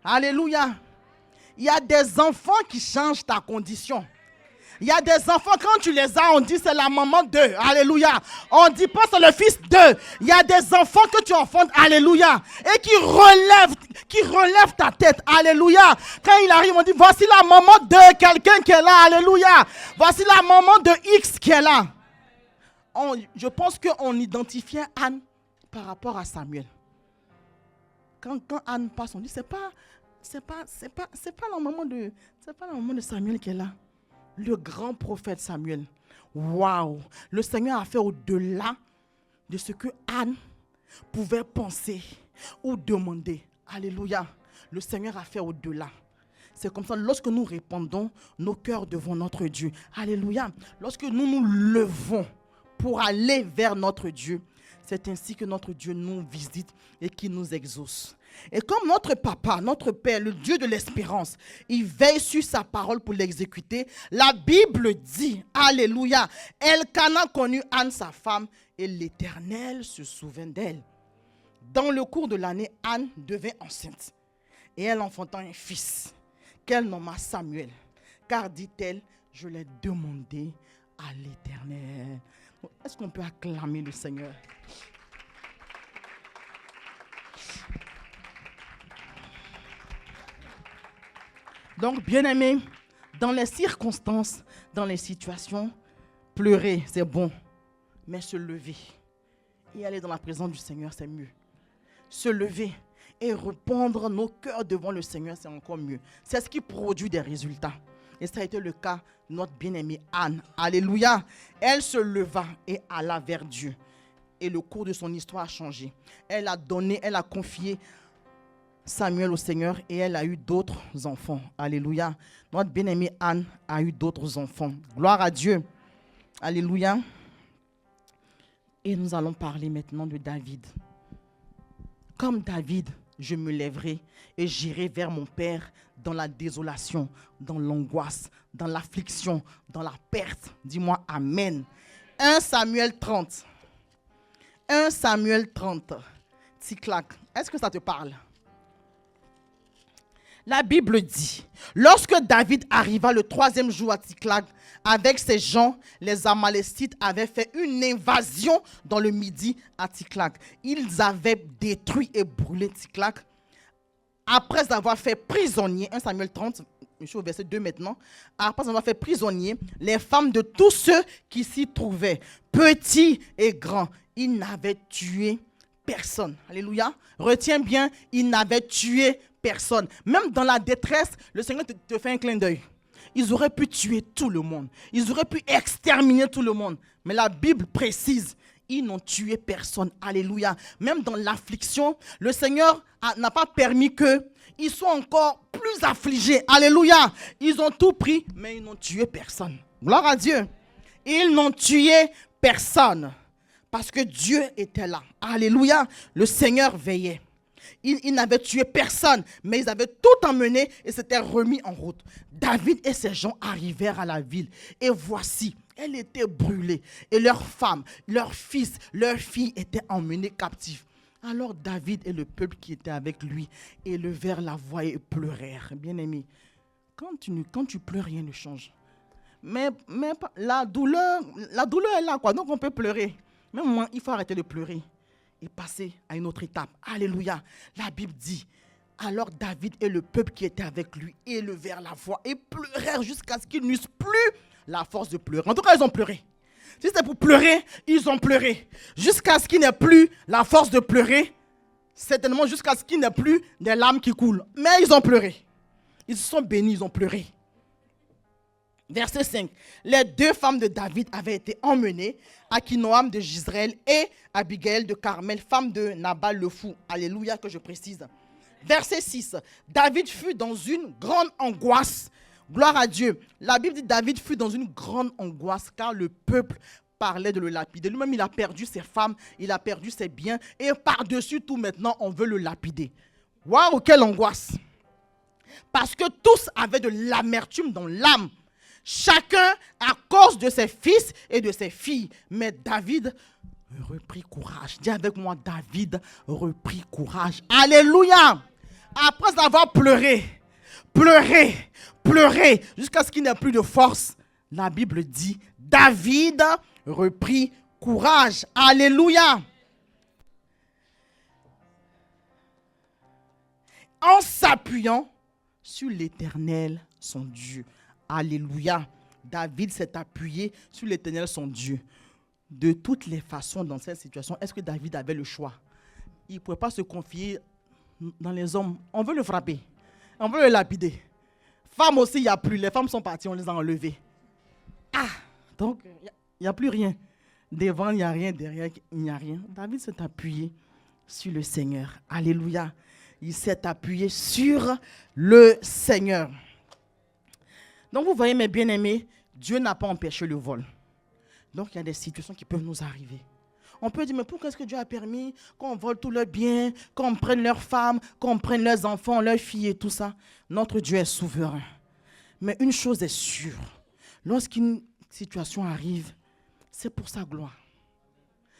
Alléluia. Il y a des enfants qui changent ta condition. Il y a des enfants, quand tu les as, on dit c'est la maman d'eux. Alléluia. On dit pas c'est le fils d'eux. Il y a des enfants que tu enfantes. Alléluia. Et qui relèvent ta tête. Alléluia. Quand il arrive, on dit voici la maman de quelqu'un qui est là. Alléluia. Voici la maman de X qui est là. Je pense qu'on identifiait Anne par rapport à Samuel. Quand Anne passe, on dit c'est pas la maman de Samuel qui est là. Le grand prophète Samuel. Waouh! Le Seigneur a fait au-delà de ce que Anne pouvait penser ou demander. Alléluia! Le Seigneur a fait au-delà. C'est comme ça, lorsque nous répandons nos cœurs devant notre Dieu. Alléluia! Lorsque nous nous levons pour aller vers notre Dieu, c'est ainsi que notre Dieu nous visite et qui nous exauce. Et comme notre papa, notre Père, le Dieu de l'espérance, il veille sur sa parole pour l'exécuter, la Bible dit, alléluia, Elkana connut Anne sa femme et l'Éternel se souvint d'elle. Dans le cours de l'année, Anne devint enceinte et elle enfanta un fils qu'elle nomma Samuel, car dit-elle, je l'ai demandé à l'Éternel. Est-ce qu'on peut acclamer le Seigneur? Donc, bien-aimés, dans les circonstances, dans les situations, pleurer, c'est bon. Mais se lever et aller dans la présence du Seigneur, c'est mieux. Se lever et répandre nos cœurs devant le Seigneur, c'est encore mieux. C'est ce qui produit des résultats. Et ça a été le cas de notre bien-aimée Anne. Alléluia. Elle se leva et alla vers Dieu. Et le cours de son histoire a changé. Elle a confié Samuel au Seigneur et elle a eu d'autres enfants. Alléluia. Notre bien-aimée Anne a eu d'autres enfants. Gloire à Dieu. Alléluia. Et nous allons parler maintenant de David. Comme David, je me lèverai et j'irai vers mon Père dans la désolation, dans l'angoisse, dans l'affliction, dans la perte. Dis-moi amen. 1 Samuel 30. 1 Samuel 30. Tic-clac. Est-ce que ça te parle? La Bible dit, lorsque David arriva le 3e jour à Ticlag avec ses gens, les Amalécites avaient fait une invasion dans le midi à Ticlag. Ils avaient détruit et brûlé Ticlag. Après avoir fait prisonnier, 1 Samuel 30, je suis au verset 2 maintenant, après avoir fait prisonnier les femmes de tous ceux qui s'y trouvaient, petits et grands, ils n'avaient tué personne. Alléluia. Retiens bien, ils n'avaient tué personne. Même dans la détresse, le Seigneur te fait un clin d'œil. Ils auraient pu tuer tout le monde. Ils auraient pu exterminer tout le monde. Mais la Bible précise, ils n'ont tué personne. Alléluia. Même dans l'affliction, le Seigneur n'a pas permis qu'ils soient encore plus affligés. Alléluia. Ils ont tout pris, mais ils n'ont tué personne. Gloire à Dieu. Ils n'ont tué personne. Parce que Dieu était là. Alléluia. Le Seigneur veillait. Ils n'avaient tué personne, mais ils avaient tout emmené et s'étaient remis en route. David et ses gens arrivèrent à la ville. Et voici, elle était brûlée. Et leurs femmes, leurs fils, leurs filles étaient emmenés captifs. Alors David et le peuple qui était avec lui élevèrent la voix et pleurèrent. Bien-aimé, quand tu pleures, rien ne change. Mais la douleur est là, quoi. Donc on peut pleurer. Même moi, il faut arrêter de pleurer et passer à une autre étape. Alléluia. La Bible dit, alors David et le peuple qui était avec lui élevèrent la voix et pleurèrent jusqu'à ce qu'ils n'eussent plus la force de pleurer. En tout cas, ils ont pleuré. Si c'était pour pleurer, ils ont pleuré. Jusqu'à ce qu'il n'y ait plus la force de pleurer. Certainement jusqu'à ce qu'il n'y ait plus des larmes qui coulent. Mais ils ont pleuré. Ils se sont bénis, ils ont pleuré. Verset 5. Les 2 femmes de David avaient été emmenées, Akinoam de Jizreel et Abigail de Carmel, femme de Nabal le fou. Alléluia, que je précise. Verset 6. David fut dans une grande angoisse. Gloire à Dieu. La Bible dit David fut dans une grande angoisse car le peuple parlait de le lapider. Lui-même, il a perdu ses femmes, il a perdu ses biens et par-dessus tout maintenant, on veut le lapider. Waouh, quelle angoisse. Parce que tous avaient de l'amertume dans l'âme. Chacun à cause de ses fils et de ses filles. Mais David reprit courage. Dis avec moi, David reprit courage. Alléluia. Après avoir pleuré, jusqu'à ce qu'il n'ait plus de force, la Bible dit, David reprit courage. Alléluia. En s'appuyant sur l'Éternel, son Dieu. Alléluia. David s'est appuyé sur l'Éternel, son Dieu. De toutes les façons, dans cette situation, est-ce que David avait le choix? Il ne pouvait pas se confier dans les hommes. On veut le frapper. On veut le lapider. Femmes aussi, il n'y a plus. Les femmes sont parties, on les a enlevées. Donc, il n'y a plus rien. Devant, il n'y a rien. Derrière, il n'y a rien. David s'est appuyé sur le Seigneur. Alléluia. Il s'est appuyé sur le Seigneur. Donc, vous voyez, mes bien-aimés, Dieu n'a pas empêché le vol. Donc, il y a des situations qui peuvent nous arriver. On peut dire, mais pourquoi est-ce que Dieu a permis qu'on vole tous leurs biens, qu'on prenne leurs femmes, qu'on prenne leurs enfants, leurs filles et tout ça? Notre Dieu est souverain. Mais une chose est sûre, lorsqu'une situation arrive, c'est pour sa gloire.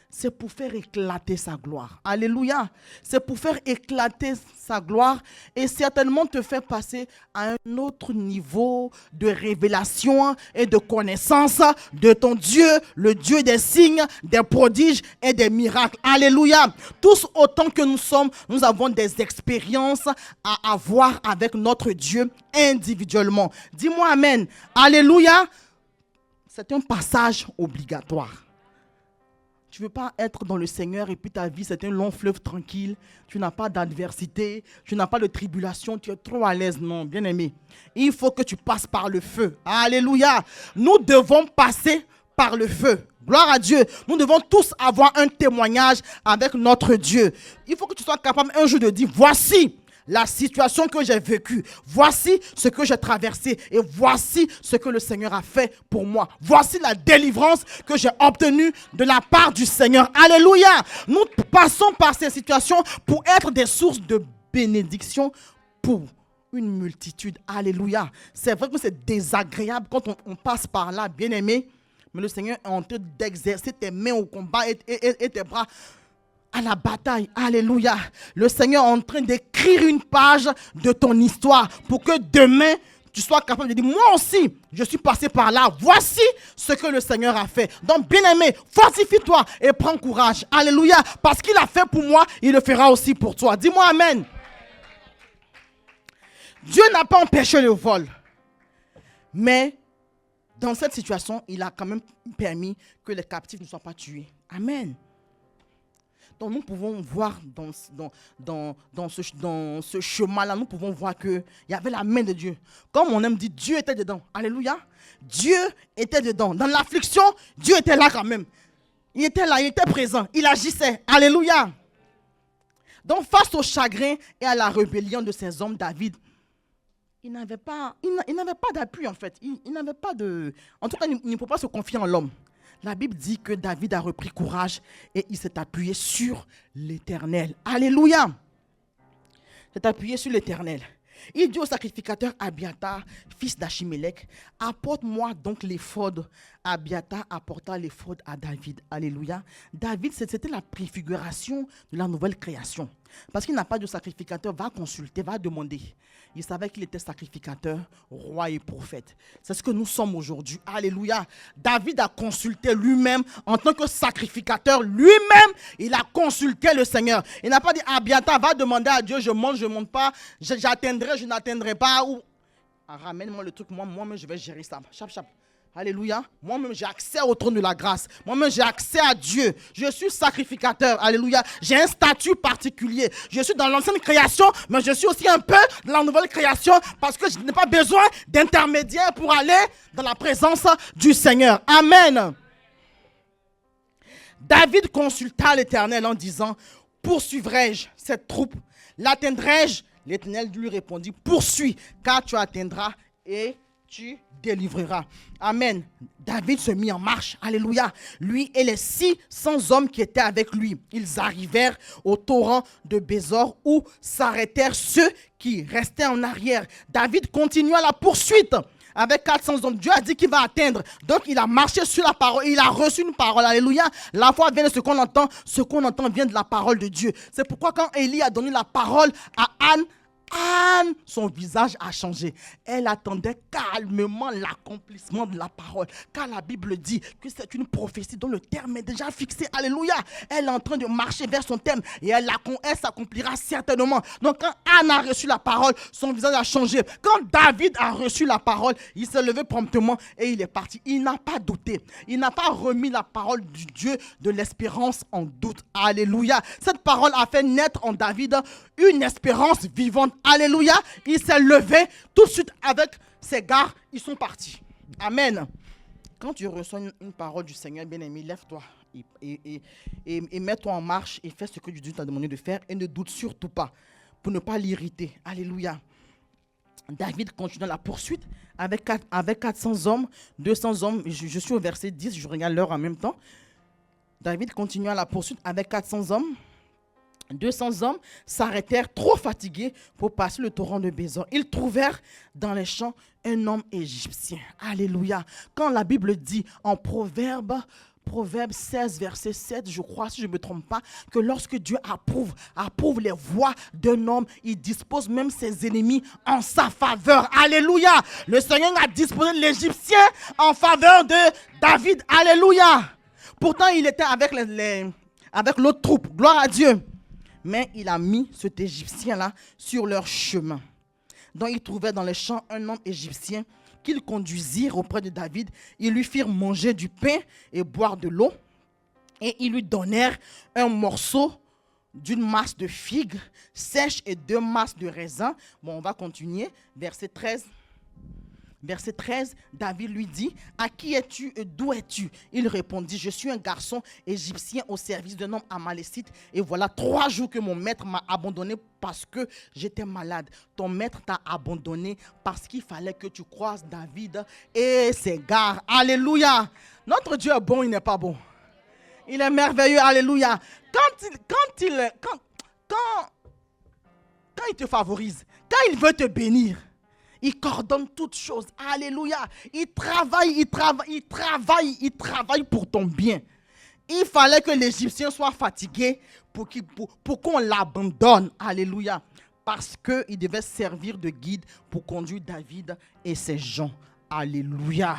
C'est pour faire éclater sa gloire. Alléluia. C'est pour faire éclater sa gloire et certainement te faire passer à un autre niveau de révélation et de connaissance de ton Dieu, le Dieu des signes, des prodiges et des miracles. Alléluia. Tous autant que nous sommes, nous avons des expériences à avoir avec notre Dieu individuellement. Dis-moi amen. Alléluia. C'est un passage obligatoire. Tu ne veux pas être dans le Seigneur et puis ta vie, c'est un long fleuve tranquille. Tu n'as pas d'adversité, tu n'as pas de tribulation, tu es trop à l'aise. Non, bien aimé. Il faut que tu passes par le feu. Alléluia. Nous devons passer par le feu. Gloire à Dieu. Nous devons tous avoir un témoignage avec notre Dieu. Il faut que tu sois capable un jour de dire, voici la situation que j'ai vécue. Voici ce que j'ai traversé. Et voici ce que le Seigneur a fait pour moi. Voici la délivrance que j'ai obtenue de la part du Seigneur. Alléluia. Nous passons par ces situations pour être des sources de bénédiction pour une multitude. Alléluia. C'est vrai que c'est désagréable quand on passe par là, bien aimé. Mais le Seigneur est en train d'exercer tes mains au combat et tes bras à la bataille. Alléluia. Le Seigneur est en train d'écrire une page de ton histoire pour que demain, tu sois capable de dire, moi aussi, je suis passé par là. Voici ce que le Seigneur a fait. Donc, bien-aimé, fortifie-toi et prends courage. Alléluia. Parce qu'il a fait pour moi, il le fera aussi pour toi. Dis-moi amen. Dieu n'a pas empêché le vol. Mais, dans cette situation, il a quand même permis que les captifs ne soient pas tués. Amen. Donc nous pouvons voir dans ce chemin-là, nous pouvons voir qu'il y avait la main de Dieu. Comme on aime dire, Dieu était dedans. Alléluia. Dieu était dedans. Dans l'affliction, Dieu était là quand même. Il était là, il était présent. Il agissait. Alléluia. Donc face au chagrin et à la rébellion de ces hommes, David, il n'avait pas d'appui en fait. Il n'avait pas de... En tout cas, il ne peut pas se confier en l'homme. La Bible dit que David a repris courage et il s'est appuyé sur l'Éternel. Alléluia. Il s'est appuyé sur l'Éternel. Il dit au sacrificateur Abiathar, fils d'Achimélec, apporte-moi donc l'éphod. Abiathar apporta l'éphod à David. Alléluia. David, c'était la préfiguration de la nouvelle création. Parce qu'il n'a pas de sacrificateur, va consulter, va demander. Il savait qu'il était sacrificateur, roi et prophète. C'est ce que nous sommes aujourd'hui. Alléluia. David a consulté lui-même en tant que sacrificateur. Lui-même, il a consulté le Seigneur. Il n'a pas dit, Abiathar, va demander à Dieu, je monte, je ne monte pas, j'atteindrai, je n'atteindrai pas. Ou ramène-moi le truc, moi, je vais gérer ça. Chap, chap. Alléluia. Moi-même, j'ai accès au trône de la grâce. Moi-même, j'ai accès à Dieu. Je suis sacrificateur. Alléluia. J'ai un statut particulier. Je suis dans l'ancienne création, mais je suis aussi un peu dans la nouvelle création parce que je n'ai pas besoin d'intermédiaire pour aller dans la présence du Seigneur. Amen. David consulta l'Éternel en disant, poursuivrai-je cette troupe? L'atteindrai-je? L'Éternel lui répondit, poursuis, car tu atteindras et tu délivreras. Amen. David se mit en marche. Alléluia. Lui et les 600 hommes qui étaient avec lui. Ils arrivèrent au torrent de Bésor où s'arrêtèrent ceux qui restaient en arrière. David continua la poursuite avec 400 hommes. Dieu a dit qu'il va atteindre. Donc il a marché sur la parole. Il a reçu une parole. Alléluia. La foi vient de ce qu'on entend. Ce qu'on entend vient de la parole de Dieu. C'est pourquoi quand Élie a donné la parole à Anne, son visage a changé. Elle attendait calmement l'accomplissement de la parole. Car la Bible dit que c'est une prophétie dont le terme est déjà fixé. Alléluia. Elle est en train de marcher vers son terme et elle s'accomplira certainement. Donc quand Anne a reçu la parole, son visage a changé. Quand David a reçu la parole, il s'est levé promptement et il est parti. Il n'a pas douté. Il n'a pas remis la parole du Dieu de l'espérance en doute. Alléluia. Cette parole a fait naître en David une espérance vivante. Alléluia. Il s'est levé tout de suite avec ses gars. Ils sont partis. Amen. Quand tu reçois une parole du Seigneur, bien-aimé, lève-toi et mets-toi en marche et fais ce que Dieu t'a demandé de faire et ne doute surtout pas pour ne pas l'irriter. Alléluia. David continue la poursuite avec 400 hommes, 200 hommes. Je suis au verset 10, je regarde l'heure en même temps. David continue la poursuite avec 400 hommes. 200 hommes s'arrêtèrent trop fatigués pour passer le torrent de Bésor. Ils trouvèrent dans les champs un homme égyptien. Alléluia. Quand la Bible dit en Proverbe 16, verset 7, je crois, si je ne me trompe pas, que lorsque Dieu approuve les voies d'un homme, il dispose même ses ennemis en sa faveur. Alléluia. Le Seigneur a disposé l'Égyptien en faveur de David. Alléluia. Pourtant, il était avec l'autre troupe. Gloire à Dieu. Mais il a mis cet Égyptien-là sur leur chemin. Donc, ils trouvaient dans les champs un homme égyptien qu'ils conduisirent auprès de David. Ils lui firent manger du pain et boire de l'eau. Et ils lui donnèrent un morceau d'une masse de figues sèches et 2 masses de raisins. Bon, on va continuer. Verset 13. Verset 13, David lui dit, « À qui es-tu et d'où es-tu » Il répondit, « Je suis un garçon égyptien au service d'un homme amalécite. Et voilà 3 jours que mon maître m'a abandonné parce que j'étais malade. Ton maître t'a abandonné parce qu'il fallait que tu croises David et ses gars. » Alléluia. Notre Dieu est bon, il n'est pas bon. Il est merveilleux. Alléluia. Quand il te favorise, quand il veut te bénir, il coordonne toutes choses. Alléluia. Il travaille pour ton bien. Il fallait que l'Égyptien soit fatigué pour qu'on l'abandonne. Alléluia. Parce qu'il devait servir de guide pour conduire David et ses gens. Alléluia.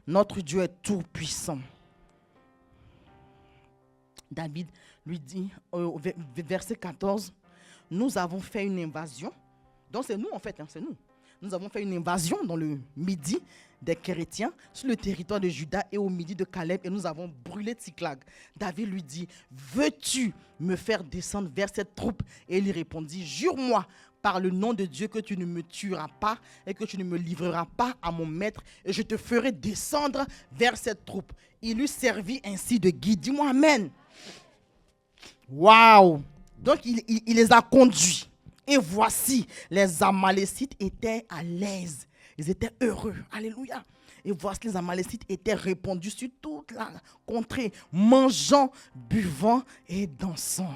Notre Dieu est tout puissant. David lui dit, au verset 14, « Nous avons fait une invasion. » Donc c'est nous en fait, c'est nous. Nous avons fait une invasion dans le midi des Chrétiens sur le territoire de Juda et au midi de Caleb et nous avons brûlé Tsiklag. David lui dit, veux-tu me faire descendre vers cette troupe? Et il lui répondit, jure-moi par le nom de Dieu que tu ne me tueras pas et que tu ne me livreras pas à mon maître et je te ferai descendre vers cette troupe. Il lui servit ainsi de guide. Dis-moi amen. Waouh! Donc il les a conduits. Et voici, les Amalécites étaient à l'aise. Ils étaient heureux. Alléluia. Et voici, les Amalécites étaient répandus sur toute la contrée, mangeant, buvant et dansant.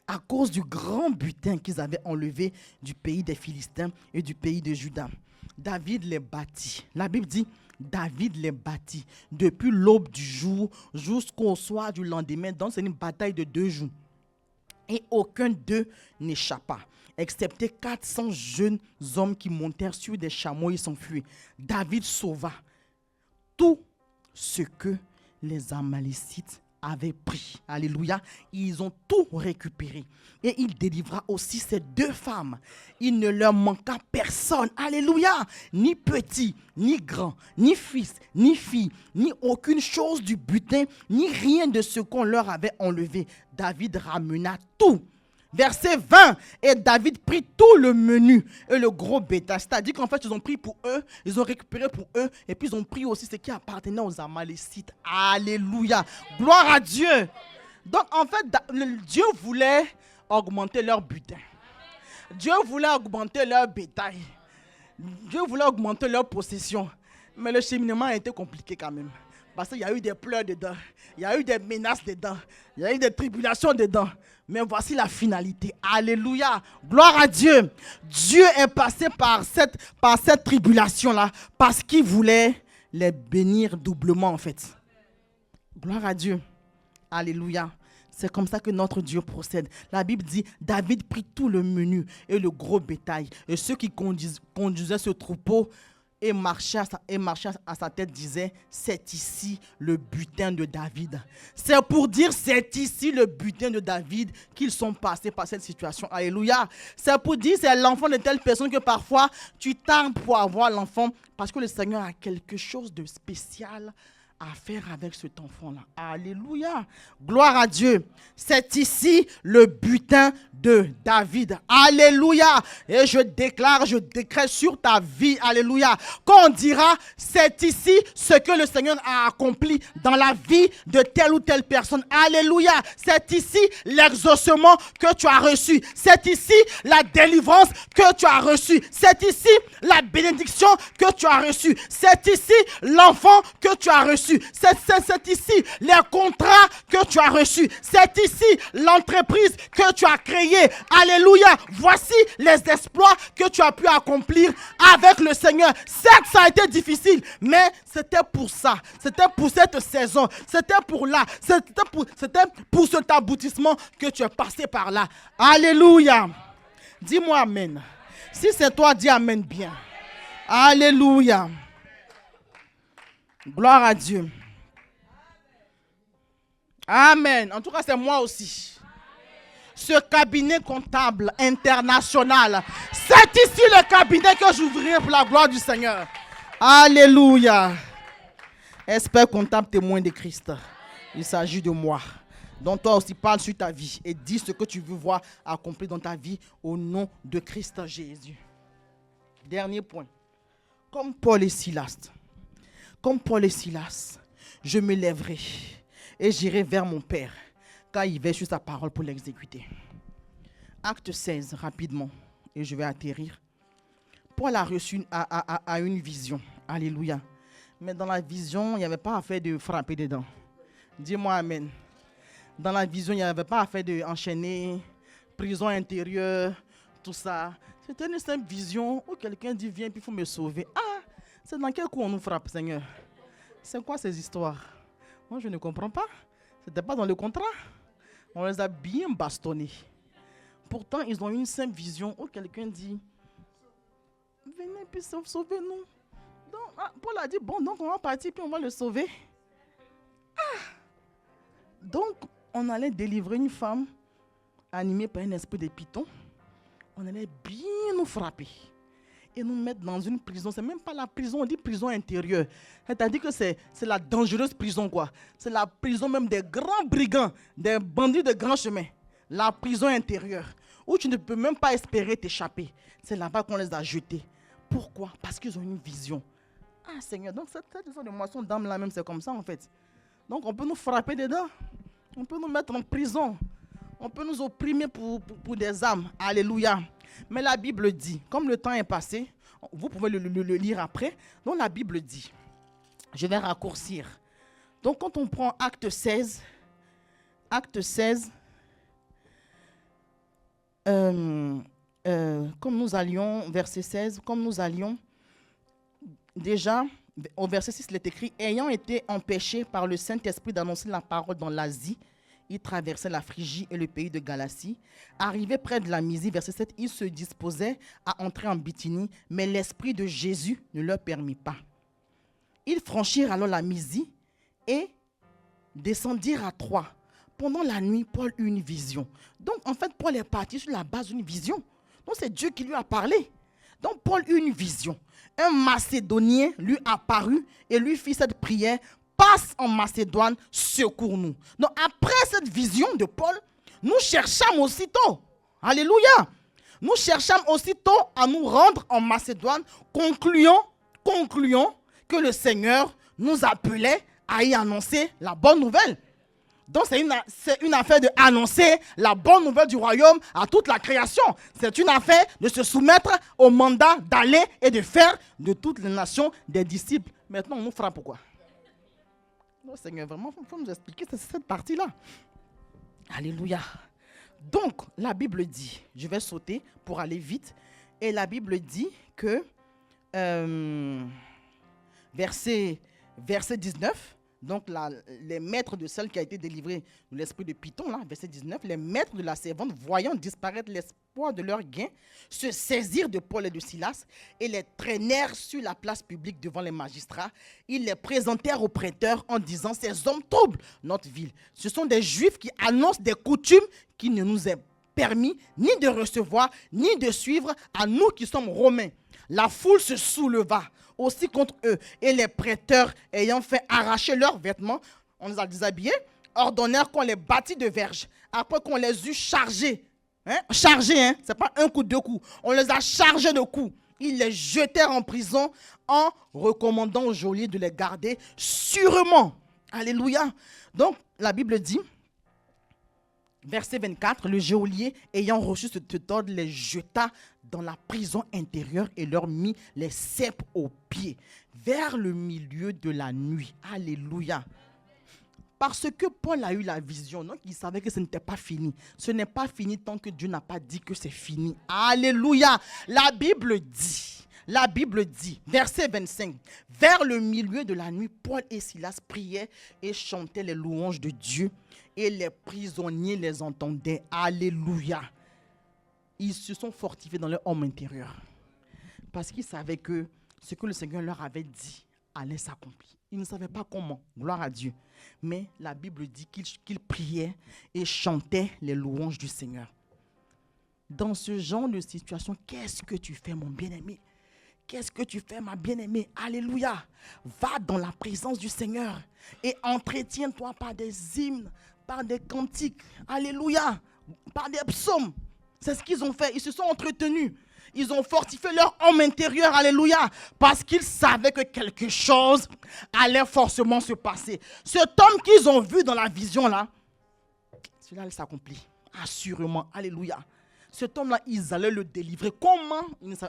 À cause du grand butin qu'ils avaient enlevé du pays des Philistins et du pays de Juda. David les bâtit. La Bible dit, David les bâtit depuis l'aube du jour jusqu'au soir du lendemain. Donc, c'est une bataille de 2 jours. Et aucun d'eux n'échappa. Excepté 400 jeunes hommes qui montèrent sur des chameaux et s'enfuirent. David sauva tout ce que les Amalécites avait pris. Alléluia. Ils ont tout récupéré. Et il délivra aussi ces 2 femmes. Il ne leur manqua personne. Alléluia. Ni petit, ni grand, ni fils, ni fille, ni aucune chose du butin, ni rien de ce qu'on leur avait enlevé. David ramena tout. Verset 20, et David prit tout le menu et le gros bétail. C'est-à-dire qu'en fait, ils ont pris pour eux, ils ont récupéré pour eux, et puis ils ont pris aussi ce qui appartenait aux Amalécites. Alléluia. Gloire à Dieu. Donc en fait, Dieu voulait augmenter leur butin. Dieu voulait augmenter leur bétail. Dieu voulait augmenter leur possession. Mais le cheminement a été compliqué quand même. Parce qu'il y a eu des pleurs dedans, il y a eu des menaces dedans, il y a eu des tribulations dedans. Mais voici la finalité. Alléluia. Gloire à Dieu. Dieu est passé par cette tribulation-là parce qu'il voulait les bénir doublement en fait. Gloire à Dieu. Alléluia. C'est comme ça que notre Dieu procède. La Bible dit, David prit tout le menu et le gros bétail. Et ceux qui conduisaient ce troupeau et marchait à sa tête disait, c'est ici le butin de David. C'est pour dire, c'est ici le butin de David qu'ils sont passés par cette situation. Alléluia. C'est pour dire, c'est l'enfant de telle personne que parfois tu tardes pour avoir l'enfant parce que le Seigneur a quelque chose de spécial à faire avec cet enfant-là. Alléluia. Gloire à Dieu. C'est ici le butin de David. Alléluia. Et je décrète sur ta vie. Alléluia. Qu'on dira, c'est ici ce que le Seigneur a accompli dans la vie de telle ou telle personne. Alléluia. C'est ici l'exaucement que tu as reçu. C'est ici la délivrance que tu as reçue. C'est ici la bénédiction que tu as reçue. C'est ici l'enfant que tu as reçu. C'est ici les contrats que tu as reçus. C'est ici l'entreprise que tu as créée. Alléluia. Voici les exploits que tu as pu accomplir avec le Seigneur. Certes, ça a été difficile, mais c'était pour ça. C'était pour cette saison. C'était pour là. C'était pour cet aboutissement que tu es passé par là. Alléluia. Dis-moi amen. Si c'est toi, dis amen bien. Alléluia. Gloire à Dieu. Amen. En tout cas, c'est moi aussi. Ce cabinet comptable international, c'est ici le cabinet que j'ouvrirai pour la gloire du Seigneur. Alléluia. Expert comptable témoin de Christ. Il s'agit de moi. Donc toi aussi, parle sur ta vie et dis ce que tu veux voir accompli dans ta vie au nom de Christ Jésus. Dernier point. Comme Paul et Silas, je me lèverai et j'irai vers mon Père, car il veille sur sa parole pour l'exécuter. Acte 16, rapidement, et je vais atterrir. Paul a reçu une vision. Alléluia. Mais dans la vision, il n'y avait pas affaire de frapper dedans. Dis-moi amen. Dans la vision, il n'y avait pas affaire d'enchaîner, prison intérieure, tout ça. C'était une simple vision où quelqu'un dit, viens, puis il faut me sauver. Ah, c'est dans quel coup on nous frappe, Seigneur? C'est quoi ces histoires? Moi, je ne comprends pas. Ce n'était pas dans le contrat. On les a bien bastonnés. Pourtant, ils ont une simple vision où quelqu'un dit, venez, puis sauvez-nous. Donc, Paul a dit, bon, donc on va partir, puis on va le sauver. Donc, on allait délivrer une femme animée par un esprit de python. On allait bien nous frapper et nous mettre dans une prison. C'est même pas la prison, on dit prison intérieure. C'est-à-dire que c'est la dangereuse prison, quoi. C'est la prison même des grands brigands, des bandits de grands chemins. La prison intérieure, où tu ne peux même pas espérer t'échapper. C'est là-bas qu'on les a jetés. Pourquoi? Parce qu'ils ont une vision. Ah Seigneur, donc cette histoire de moisson d'âme là même, c'est comme ça en fait. Donc on peut nous frapper dedans. On peut nous mettre en prison. On peut nous opprimer pour des âmes. Alléluia. Mais la Bible dit, comme le temps est passé, vous pouvez le lire après. Donc la Bible dit, je vais raccourcir. Donc quand on prend Acte 16, comme nous allions, verset 16, comme nous allions, déjà, au verset 6, il est écrit, ayant été empêché par le Saint-Esprit d'annoncer la parole dans l'Asie, il traversait la Phrygie et le pays de Galatie. Arrivé près de la Mysie, verset 7, il se disposait à entrer en Bithynie, mais l'Esprit de Jésus ne leur permit pas. Ils franchirent alors la Mysie et descendirent à Troie. Pendant la nuit, Paul eut une vision. Donc, en fait, Paul est parti sur la base d'une vision. Donc, c'est Dieu qui lui a parlé. Donc, Paul eut une vision. Un Macédonien lui apparut et lui fit cette prière. Passe en Macédoine, secours-nous. Donc, après cette vision de Paul, nous cherchâmes aussitôt. Alléluia. Nous cherchâmes aussitôt à nous rendre en Macédoine, concluons que le Seigneur nous appelait à y annoncer la bonne nouvelle. Donc c'est une affaire d'annoncer la bonne nouvelle du royaume à toute la création. C'est une affaire de se soumettre au mandat d'aller et de faire de toutes les nations des disciples. Maintenant, on nous fera pourquoi? Non, Seigneur, vraiment, il faut nous expliquer cette partie-là. Alléluia. Donc, la Bible dit, je vais sauter pour aller vite, et la Bible dit que, verset 19, donc les maîtres de celle qui a été délivrée de l'esprit de Python, là, verset 19, les maîtres de la servante, voyant disparaître l'espoir de leur gain, se saisirent de Paul et de Silas et les traînèrent sur la place publique devant les magistrats. Ils les présentèrent aux prêteurs en disant, ces hommes troublent notre ville. Ce sont des Juifs qui annoncent des coutumes qui ne nous est permis ni de recevoir, ni de suivre à nous qui sommes Romains. La foule se souleva aussi contre eux. Et les prêteurs, ayant fait arracher leurs vêtements, on les a déshabillés, ordonnèrent qu'on les bâtit de verges. Après qu'on les eut chargés, c'est pas un coup, deux coups, on les a chargés de coups. Ils les jetèrent en prison en recommandant au geôlier de les garder sûrement. Alléluia. Donc, la Bible dit, verset 24, le geôlier, ayant reçu cet ordre, les jeta dans la prison intérieure et leur mit les ceps aux pieds, vers le milieu de la nuit. Alléluia. Parce que Paul a eu la vision, donc il savait que ce n'était pas fini. Ce n'est pas fini tant que Dieu n'a pas dit que c'est fini. Alléluia. La Bible dit, verset 25, vers le milieu de la nuit, Paul et Silas priaient et chantaient les louanges de Dieu et les prisonniers les entendaient. Alléluia. Ils se sont fortifiés dans leur homme intérieur parce qu'ils savaient que ce que le Seigneur leur avait dit allait s'accomplir. Ils ne savaient pas comment, gloire à Dieu. Mais la Bible dit qu'ils priaient et chantaient les louanges du Seigneur. Dans ce genre de situation, qu'est-ce que tu fais, mon bien-aimé? Qu'est-ce que tu fais, ma bien-aimée? Alléluia. Va dans la présence du Seigneur et entretiens-toi par des hymnes, par des cantiques. Alléluia. Par des psaumes. C'est ce qu'ils ont fait. Ils se sont entretenus. Ils ont fortifié leur homme intérieur. Alléluia. Parce qu'ils savaient que quelque chose allait forcément se passer. Cet homme qu'ils ont vu dans la vision là, celui-là, il s'accomplit. Assurément. Alléluia. Cet homme-là, ils allaient le délivrer. Comment?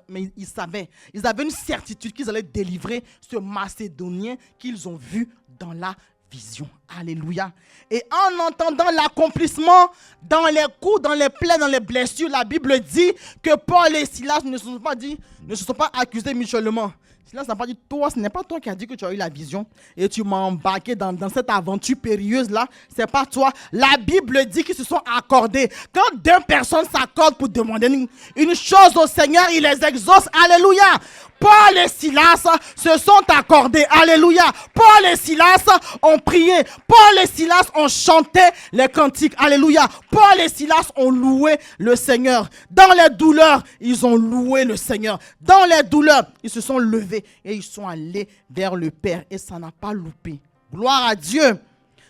Mais ils savaient. Ils avaient une certitude qu'ils allaient délivrer ce Macédonien qu'ils ont vu dans la vision. Alléluia. Et en entendant l'accomplissement dans les coups, dans les plaies, dans les blessures, la Bible dit que Paul et Silas ne se sont pas accusés mutuellement. Silas n'a pas dit, toi, ce n'est pas toi qui as dit que tu as eu la vision et tu m'as embarqué dans cette aventure périlleuse-là. C'est pas toi. La Bible dit qu'ils se sont accordés. Quand deux personnes s'accordent pour demander une chose au Seigneur, il les exauce. Alléluia. Paul et Silas se sont accordés. Alléluia. Paul et Silas ont prié. Paul et Silas ont chanté les cantiques. Alléluia. Paul et Silas ont loué le Seigneur. Dans les douleurs, ils ont loué le Seigneur. Dans les douleurs, ils se sont levés et ils sont allés vers le Père. Et ça n'a pas loupé. Gloire à Dieu.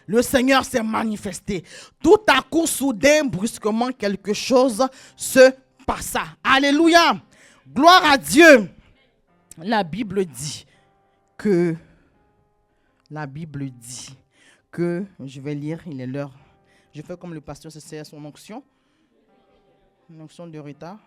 Le Seigneur s'est manifesté. Tout à coup, soudain, brusquement, quelque chose se passa. Alléluia. Gloire à Dieu. La Bible dit que, je vais lire, il est l'heure. Je fais comme le pasteur se sert son onction. Une onction de retard.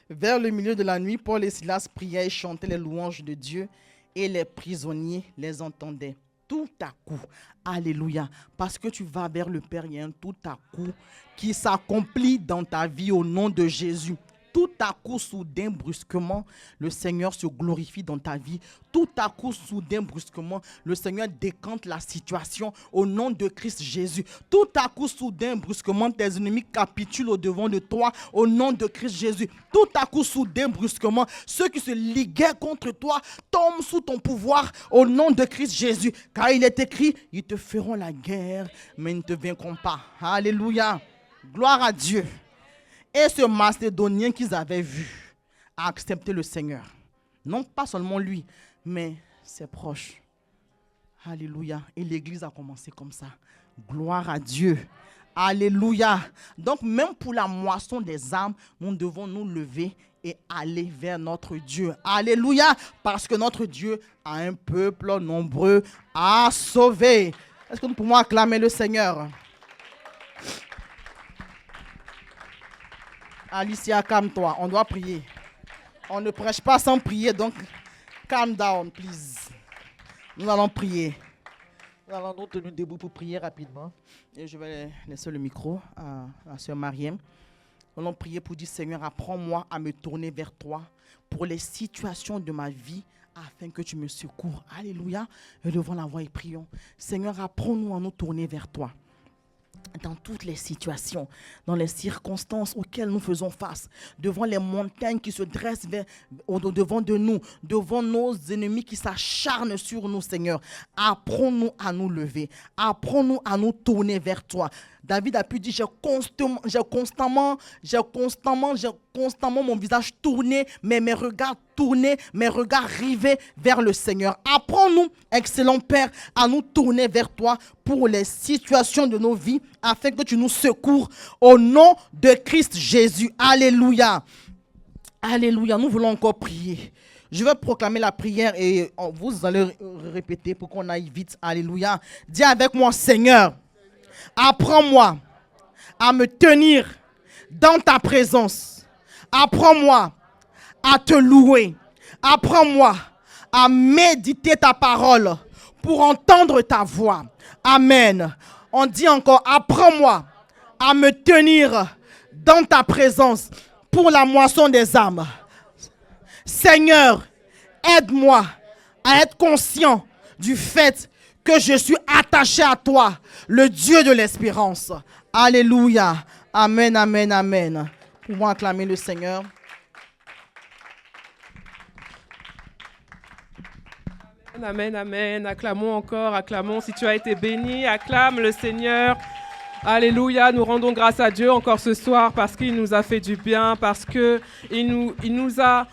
Vers le milieu de la nuit, Paul et Silas priaient et chantaient les louanges de Dieu et les prisonniers les entendaient. Tout à coup, alléluia, parce que tu vas vers le Père, il y a un tout à coup qui s'accomplit dans ta vie au nom de Jésus. Tout à coup, soudain, brusquement, le Seigneur se glorifie dans ta vie. Tout à coup, soudain, brusquement, le Seigneur décante la situation au nom de Christ Jésus. Tout à coup, soudain, brusquement, tes ennemis capitulent au-devant de toi au nom de Christ Jésus. Tout à coup, soudain, brusquement, ceux qui se liguaient contre toi tombent sous ton pouvoir au nom de Christ Jésus. Car il est écrit, ils te feront la guerre, mais ils ne te vaincront pas. Alléluia. Gloire à Dieu. Et ce Macédonien qu'ils avaient vu a accepté le Seigneur. Non pas seulement lui, mais ses proches. Alléluia. Et l'église a commencé comme ça. Gloire à Dieu. Alléluia. Donc même pour la moisson des âmes, nous devons nous lever et aller vers notre Dieu. Alléluia. Parce que notre Dieu a un peuple nombreux à sauver. Est-ce que nous pouvons acclamer le Seigneur? Alicia, calme-toi, on doit prier. On ne prêche pas sans prier, donc calm down, please. Nous allons prier. Nous allons nous tenir debout pour prier rapidement. Et je vais laisser le micro à Sœur Mariem. Nous allons prier pour dire, Seigneur, apprends-moi à me tourner vers toi pour les situations de ma vie afin que tu me secours. Alléluia. Élevons la voix et prions. Seigneur, apprends-nous à nous tourner vers toi. Dans toutes les situations, dans les circonstances auxquelles nous faisons face, devant les montagnes qui se dressent devant de nous, devant nos ennemis qui s'acharnent sur nous, Seigneur, apprends-nous à nous lever, apprends-nous à nous tourner vers toi. David a pu dire, j'ai constamment mon visage tourné, mais mes regards tournés, mes regards rivés vers le Seigneur. Apprends-nous, excellent Père, à nous tourner vers toi pour les situations de nos vies, afin que tu nous secours au nom de Christ Jésus. Alléluia. Alléluia. Nous voulons encore prier. Je vais proclamer la prière et vous allez répéter pour qu'on aille vite. Alléluia. Dis avec moi, Seigneur, apprends-moi à me tenir dans ta présence. Apprends-moi à te louer. Apprends-moi à méditer ta parole pour entendre ta voix. Amen. On dit encore, apprends-moi à me tenir dans ta présence pour la moisson des âmes. Seigneur, aide-moi à être conscient du fait que je suis attaché à toi, le Dieu de l'espérance. Alléluia. Amen, amen, amen. Pouvons acclamer le Seigneur. Amen, amen. Acclamons encore, acclamons. Si tu as été béni, acclame le Seigneur. Alléluia, nous rendons grâce à Dieu encore ce soir parce qu'il nous a fait du bien, parce qu'il nous a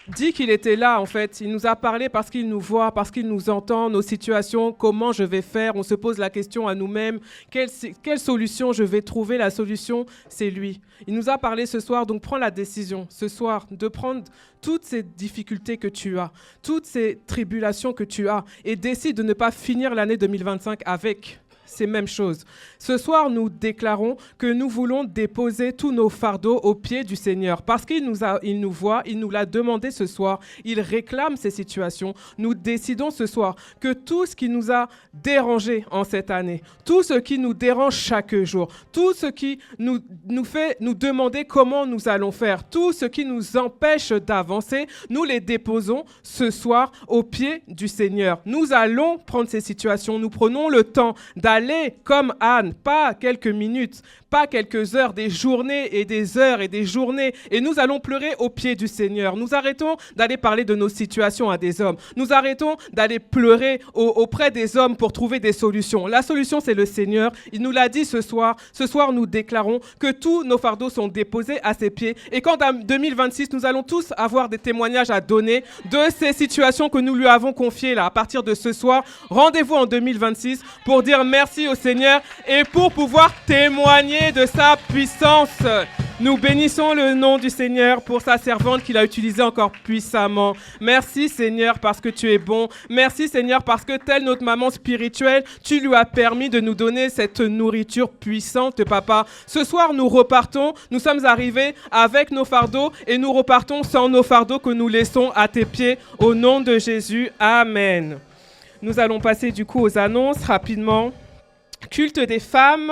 dit qu'il était là en fait. Il nous a parlé parce qu'il nous voit, parce qu'il nous entend, nos situations, comment je vais faire. On se pose la question à nous-mêmes, quelle solution je vais trouver? La solution, c'est lui. Il nous a parlé ce soir, donc prends la décision ce soir de prendre toutes ces difficultés que tu as, toutes ces tribulations que tu as et décide de ne pas finir l'année 2025 avec ces mêmes choses. Ce soir, nous déclarons que nous voulons déposer tous nos fardeaux aux pieds du Seigneur parce qu'il nous voit, il nous l'a demandé ce soir, il réclame ces situations. Nous décidons ce soir que tout ce qui nous a dérangés en cette année, tout ce qui nous dérange chaque jour, tout ce qui nous fait nous demander comment nous allons faire, tout ce qui nous empêche d'avancer, nous les déposons ce soir aux pieds du Seigneur. Nous allons prendre ces situations, nous prenons le temps d'aller comme Anne, pas quelques minutes, pas quelques heures, des journées et des heures et des journées. Et nous allons pleurer aux pieds du Seigneur. Nous arrêtons d'aller parler de nos situations à des hommes. Nous arrêtons d'aller pleurer auprès des hommes pour trouver des solutions. La solution, c'est le Seigneur. Il nous l'a dit ce soir. Ce soir, nous déclarons que tous nos fardeaux sont déposés à ses pieds. Et quand en 2026, nous allons tous avoir des témoignages à donner de ces situations que nous lui avons confiées là. À partir de ce soir, rendez-vous en 2026 pour dire merci au Seigneur et pour pouvoir témoigner de sa puissance. Nous bénissons le nom du Seigneur pour sa servante qu'il a utilisée encore puissamment. Merci Seigneur parce que tu es bon. Merci Seigneur parce que telle notre maman spirituelle, tu lui as permis de nous donner cette nourriture puissante, Papa. Ce soir, nous repartons. Nous sommes arrivés avec nos fardeaux et nous repartons sans nos fardeaux que nous laissons à tes pieds. Au nom de Jésus. Amen. Nous allons passer du coup aux annonces rapidement. Culte des femmes.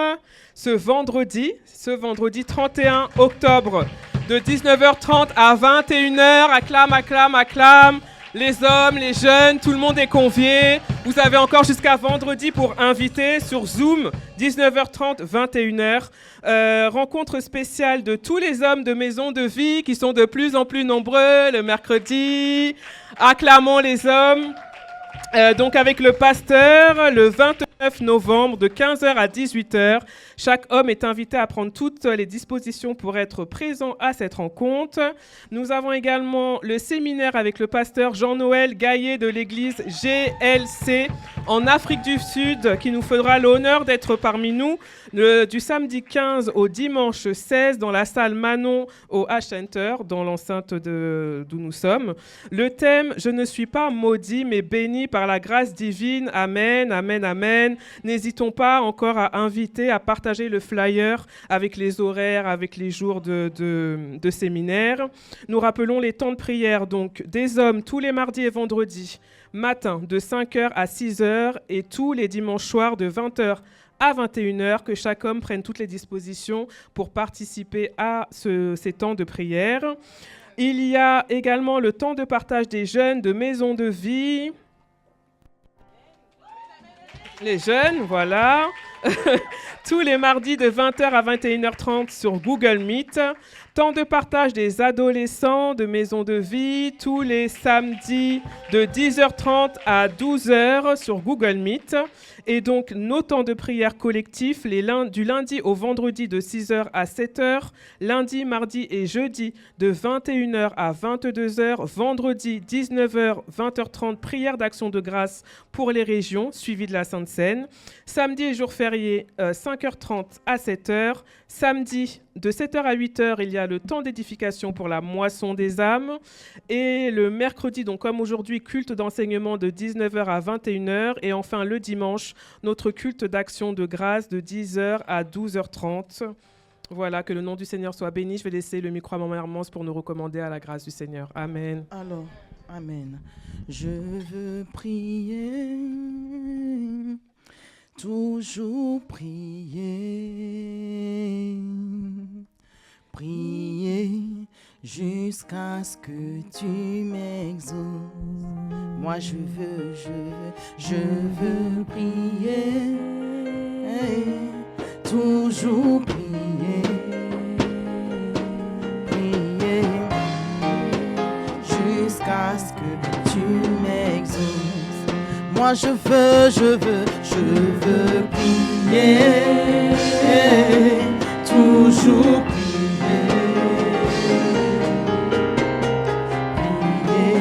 Ce vendredi 31 octobre, de 19h30 à 21h. Acclame, acclame, acclame. Les hommes, les jeunes, tout le monde est convié. Vous avez encore jusqu'à vendredi pour inviter sur Zoom, 19h30, 21h. Rencontre spéciale de tous les hommes de Maison de Vie qui sont de plus en plus nombreux le mercredi. Acclamons les hommes. Donc avec le pasteur, le 29 novembre de 15h à 18h, chaque homme est invité à prendre toutes les dispositions pour être présent à cette rencontre. Nous avons également le séminaire avec le pasteur Jean-Noël Gaillet de l'église GLC en Afrique du Sud qui nous fera l'honneur d'être parmi nous du samedi 15 au dimanche 16 dans la salle Manon au H-Center, dans l'enceinte d'où nous sommes. Le thème « Je ne suis pas maudit mais béni par la grâce divine. Amen, amen, amen ». N'hésitons pas encore à inviter, à partager le flyer avec les horaires, avec les jours de séminaire. Nous rappelons les temps de prière, donc des hommes tous les mardis et vendredis, matin de 5h à 6h et tous les dimanches soirs de 20h à 21h, que chaque homme prenne toutes les dispositions pour participer à ces temps de prière. Il y a également le temps de partage des jeunes de Maison de Vie. Les jeunes, voilà. Tous les mardis de 20h à 21h30 sur Google Meet. Temps de partage des adolescents de Maison de Vie, tous les samedis de 10h30 à 12h sur Google Meet. Et donc, nos temps de prière collectifs, du lundi au vendredi de 6h à 7h, lundi, mardi et jeudi de 21h à 22h, vendredi 19h, 20h30, prière d'action de grâce pour les régions, suivi de la Sainte Seine. Samedi et jour férié, 5h30 à 7h. Samedi, de 7h à 8h, il y a le temps d'édification pour la moisson des âmes. Et le mercredi, donc comme aujourd'hui, culte d'enseignement de 19h à 21h. Et enfin, le dimanche, notre culte d'action de grâce de 10h à 12h30. Voilà, que le nom du Seigneur soit béni. Je vais laisser le micro à Maman Hermance pour nous recommander à la grâce du Seigneur. Amen. Alors, amen. Je veux prier, toujours prier, prier jusqu'à ce que tu m'exauces. Moi je veux prier, toujours prier, prier jusqu'à ce que tu m'exauces. Moi je veux prier, toujours prier, prier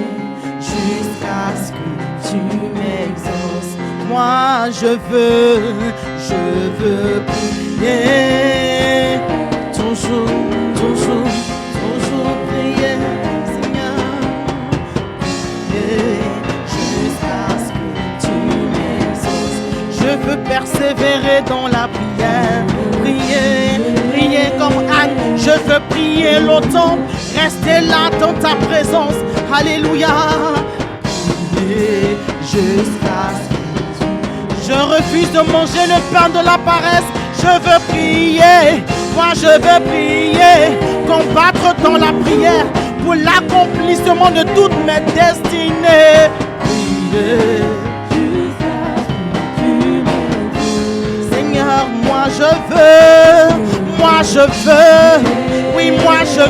jusqu'à ce que tu m'exauces. Moi je veux prier, toujours prier, Seigneur, prier jusqu'à ce que tu m'exauces. Je veux persévérer dans la prière, prier comme Anne. Je veux prier longtemps, rester là dans ta présence. Alléluia. Prier jusqu'à ce que je refuse de manger le pain de la paresse. Je veux prier, moi je veux prier, combattre dans la prière pour l'accomplissement de toutes mes destinées. Prier. Seigneur, moi je veux, oui moi je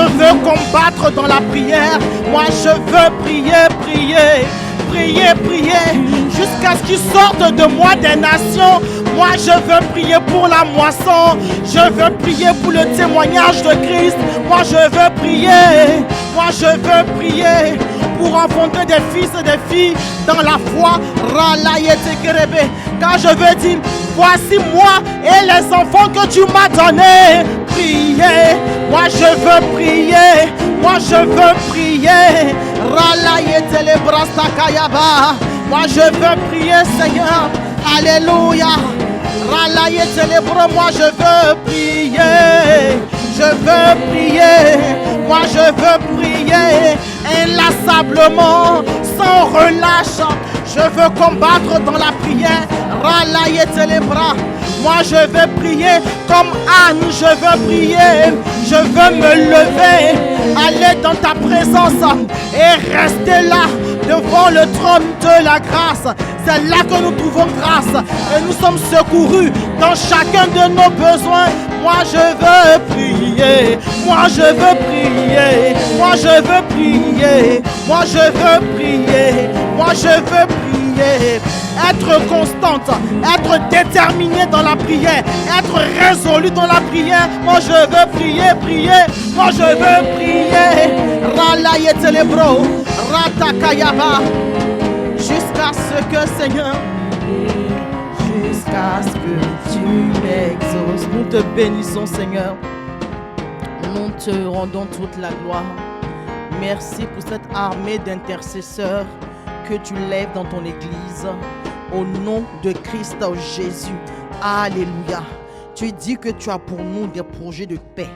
veux combattre dans la prière. Moi je veux prier jusqu'à ce qu'il sorte de moi des nations. Moi je veux prier pour la moisson, je veux prier pour le témoignage de Christ. Moi je veux prier pour enfanter des fils et des filles dans la foi. Car je veux dire, voici moi et les enfants que tu m'as donnés. Prier, moi je veux prier, moi je veux prier, Seigneur. Alléluia. Moi je veux prier, moi je veux prier inlassablement, sans relâche. Je veux combattre dans la prière. Moi je veux prier comme Anne, je veux prier. Je veux me lever, aller dans ta présence et rester là devant le trône de la grâce. C'est là que nous trouvons grâce et nous sommes secourus dans chacun de nos besoins. Moi je veux prier, moi je veux prier, moi je veux prier, moi je veux prier, moi je veux prier. Être constante, être déterminée dans la prière, être résolue dans la prière. Moi je veux prier, prier, moi je veux prier. Ralaye telebro, ratakayaba. Jusqu'à ce que, Seigneur, jusqu'à ce que tu m'exauces. Nous te bénissons, Seigneur. Nous te rendons toute la gloire. Merci pour cette armée d'intercesseurs que tu lèves dans ton Église. Au nom de Christ Jésus. Alléluia. Tu dis que tu as pour nous des projets de paix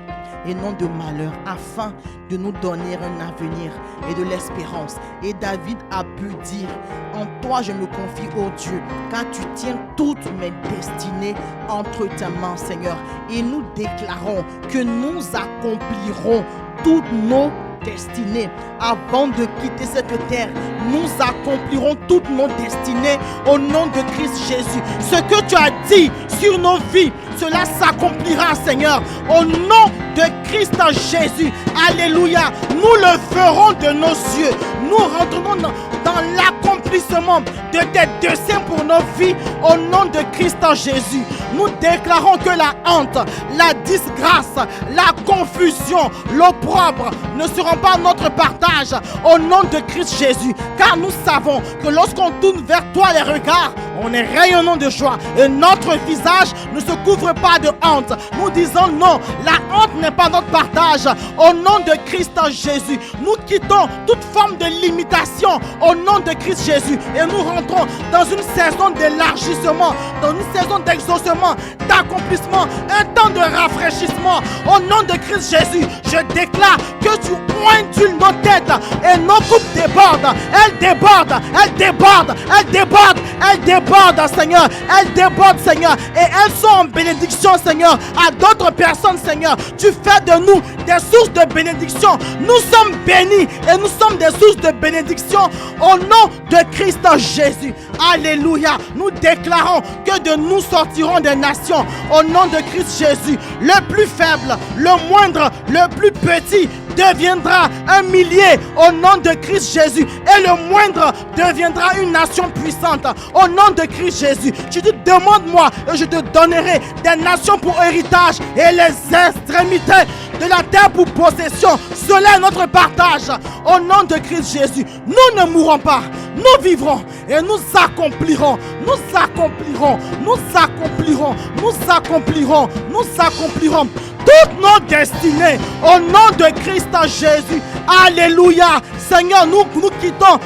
et non de malheur, afin de nous donner un avenir et de l'espérance. Et David a pu dire: en toi je me confie, ô Dieu, car tu tiens toutes mes destinées entre tes mains, Seigneur. Et nous déclarons que nous accomplirons toutes nos destinées. Avant de quitter cette terre, nous accomplirons toutes nos destinées au nom de Christ Jésus. Ce que tu as dit sur nos vies, cela s'accomplira, Seigneur, au nom de Christ Jésus. Alléluia. Nous le ferons de nos yeux. Nous rentrons dans l'accomplissement de tes desseins pour nos vies au nom de Christ Jésus. Nous déclarons que la honte, la disgrâce, la confusion, l'opprobre ne seront pas notre partage au nom de Christ Jésus. Car nous savons que lorsqu'on tourne vers toi les regards, on est rayonnant de joie et notre visage ne se couvre pas de honte. Nous disons non, la honte n'est pas notre partage au nom de Christ Jésus. Nous quittons toute forme de limitation au nom de Christ Jésus et nous rentrons dans une saison d'élargissement, dans une saison d'exaucement, d'accomplissement, un temps de rafraîchissement au nom de Christ Jésus. Je déclare que tu ointules nos têtes et nos coupes débordent. Elles débordent, elles débordent, elles débordent, elles débordent, Seigneur. Elles débordent, Seigneur, et elles sont en bénédiction, Seigneur, à d'autres personnes, Seigneur. Tu fais de nous des sources de bénédiction. Nous sommes bénis et nous sommes des sources de bénédiction au nom de Christ Jésus. Alléluia. Nous déclarons que de nous sortiront des nations au nom de Christ Jésus. Le plus faible, le moindre, le plus petit deviendra un millier au nom de Christ Jésus, et le moindre deviendra une nation puissante au nom de Christ Jésus. Tu dis: demande-moi et je te donnerai des nations pour héritage et les extrémités de la terre pour possession. Cela est notre partage au nom de Christ Jésus. Nous ne mourrons pas, nous vivrons et nous accomplirons, nous accomplirons, nous accomplirons, nous accomplirons, nous accomplirons toutes nos destinées au nom de Christ Jésus. Alléluia. Seigneur, nous quittons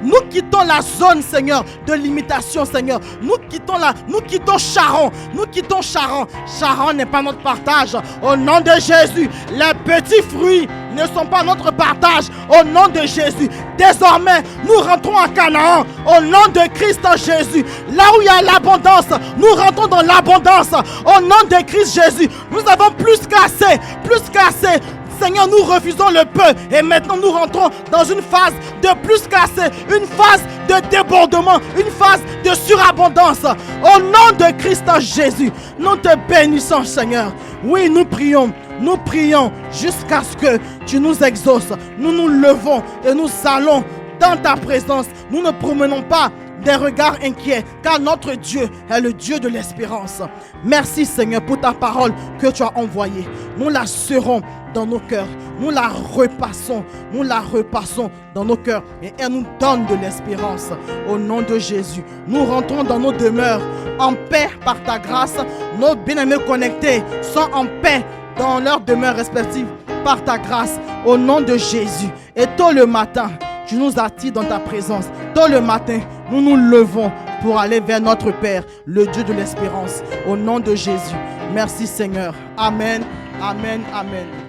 nous quittons la zone, Seigneur, de limitation, Seigneur. Nous quittons Charon. Nous quittons Charon. Charon n'est pas notre partage. Au nom de Jésus, les petits fruits ne sont pas notre partage. Au nom de Jésus. Désormais, nous rentrons à Canaan. Au nom de Christ Jésus. Là où il y a l'abondance, nous rentrons dans l'abondance. Au nom de Christ Jésus. Nous avons plus qu'assez. Plus qu'assez. Seigneur, nous refusons le peu et maintenant nous rentrons dans une phase de plus qu'assez, une phase de débordement, une phase de surabondance. Au nom de Christ Jésus, nous te bénissons, Seigneur. Oui, nous prions jusqu'à ce que tu nous exauces. Nous nous levons et nous allons dans ta présence. Nous ne promenons pas des regards inquiets, car notre Dieu est le Dieu de l'espérance. Merci, Seigneur, pour ta parole que tu as envoyée. Nous la serrons dans nos cœurs, nous la repassons dans nos cœurs et elle nous donne de l'espérance. Au nom de Jésus, nous rentrons dans nos demeures en paix par ta grâce. Nos bien-aimés connectés sont en paix dans leurs demeures respectives par ta grâce. Au nom de Jésus. Et tôt le matin, tu nous attires dans ta présence. Tôt le matin, nous nous levons pour aller vers notre Père, le Dieu de l'espérance. Au nom de Jésus. Merci, Seigneur. Amen, amen, amen.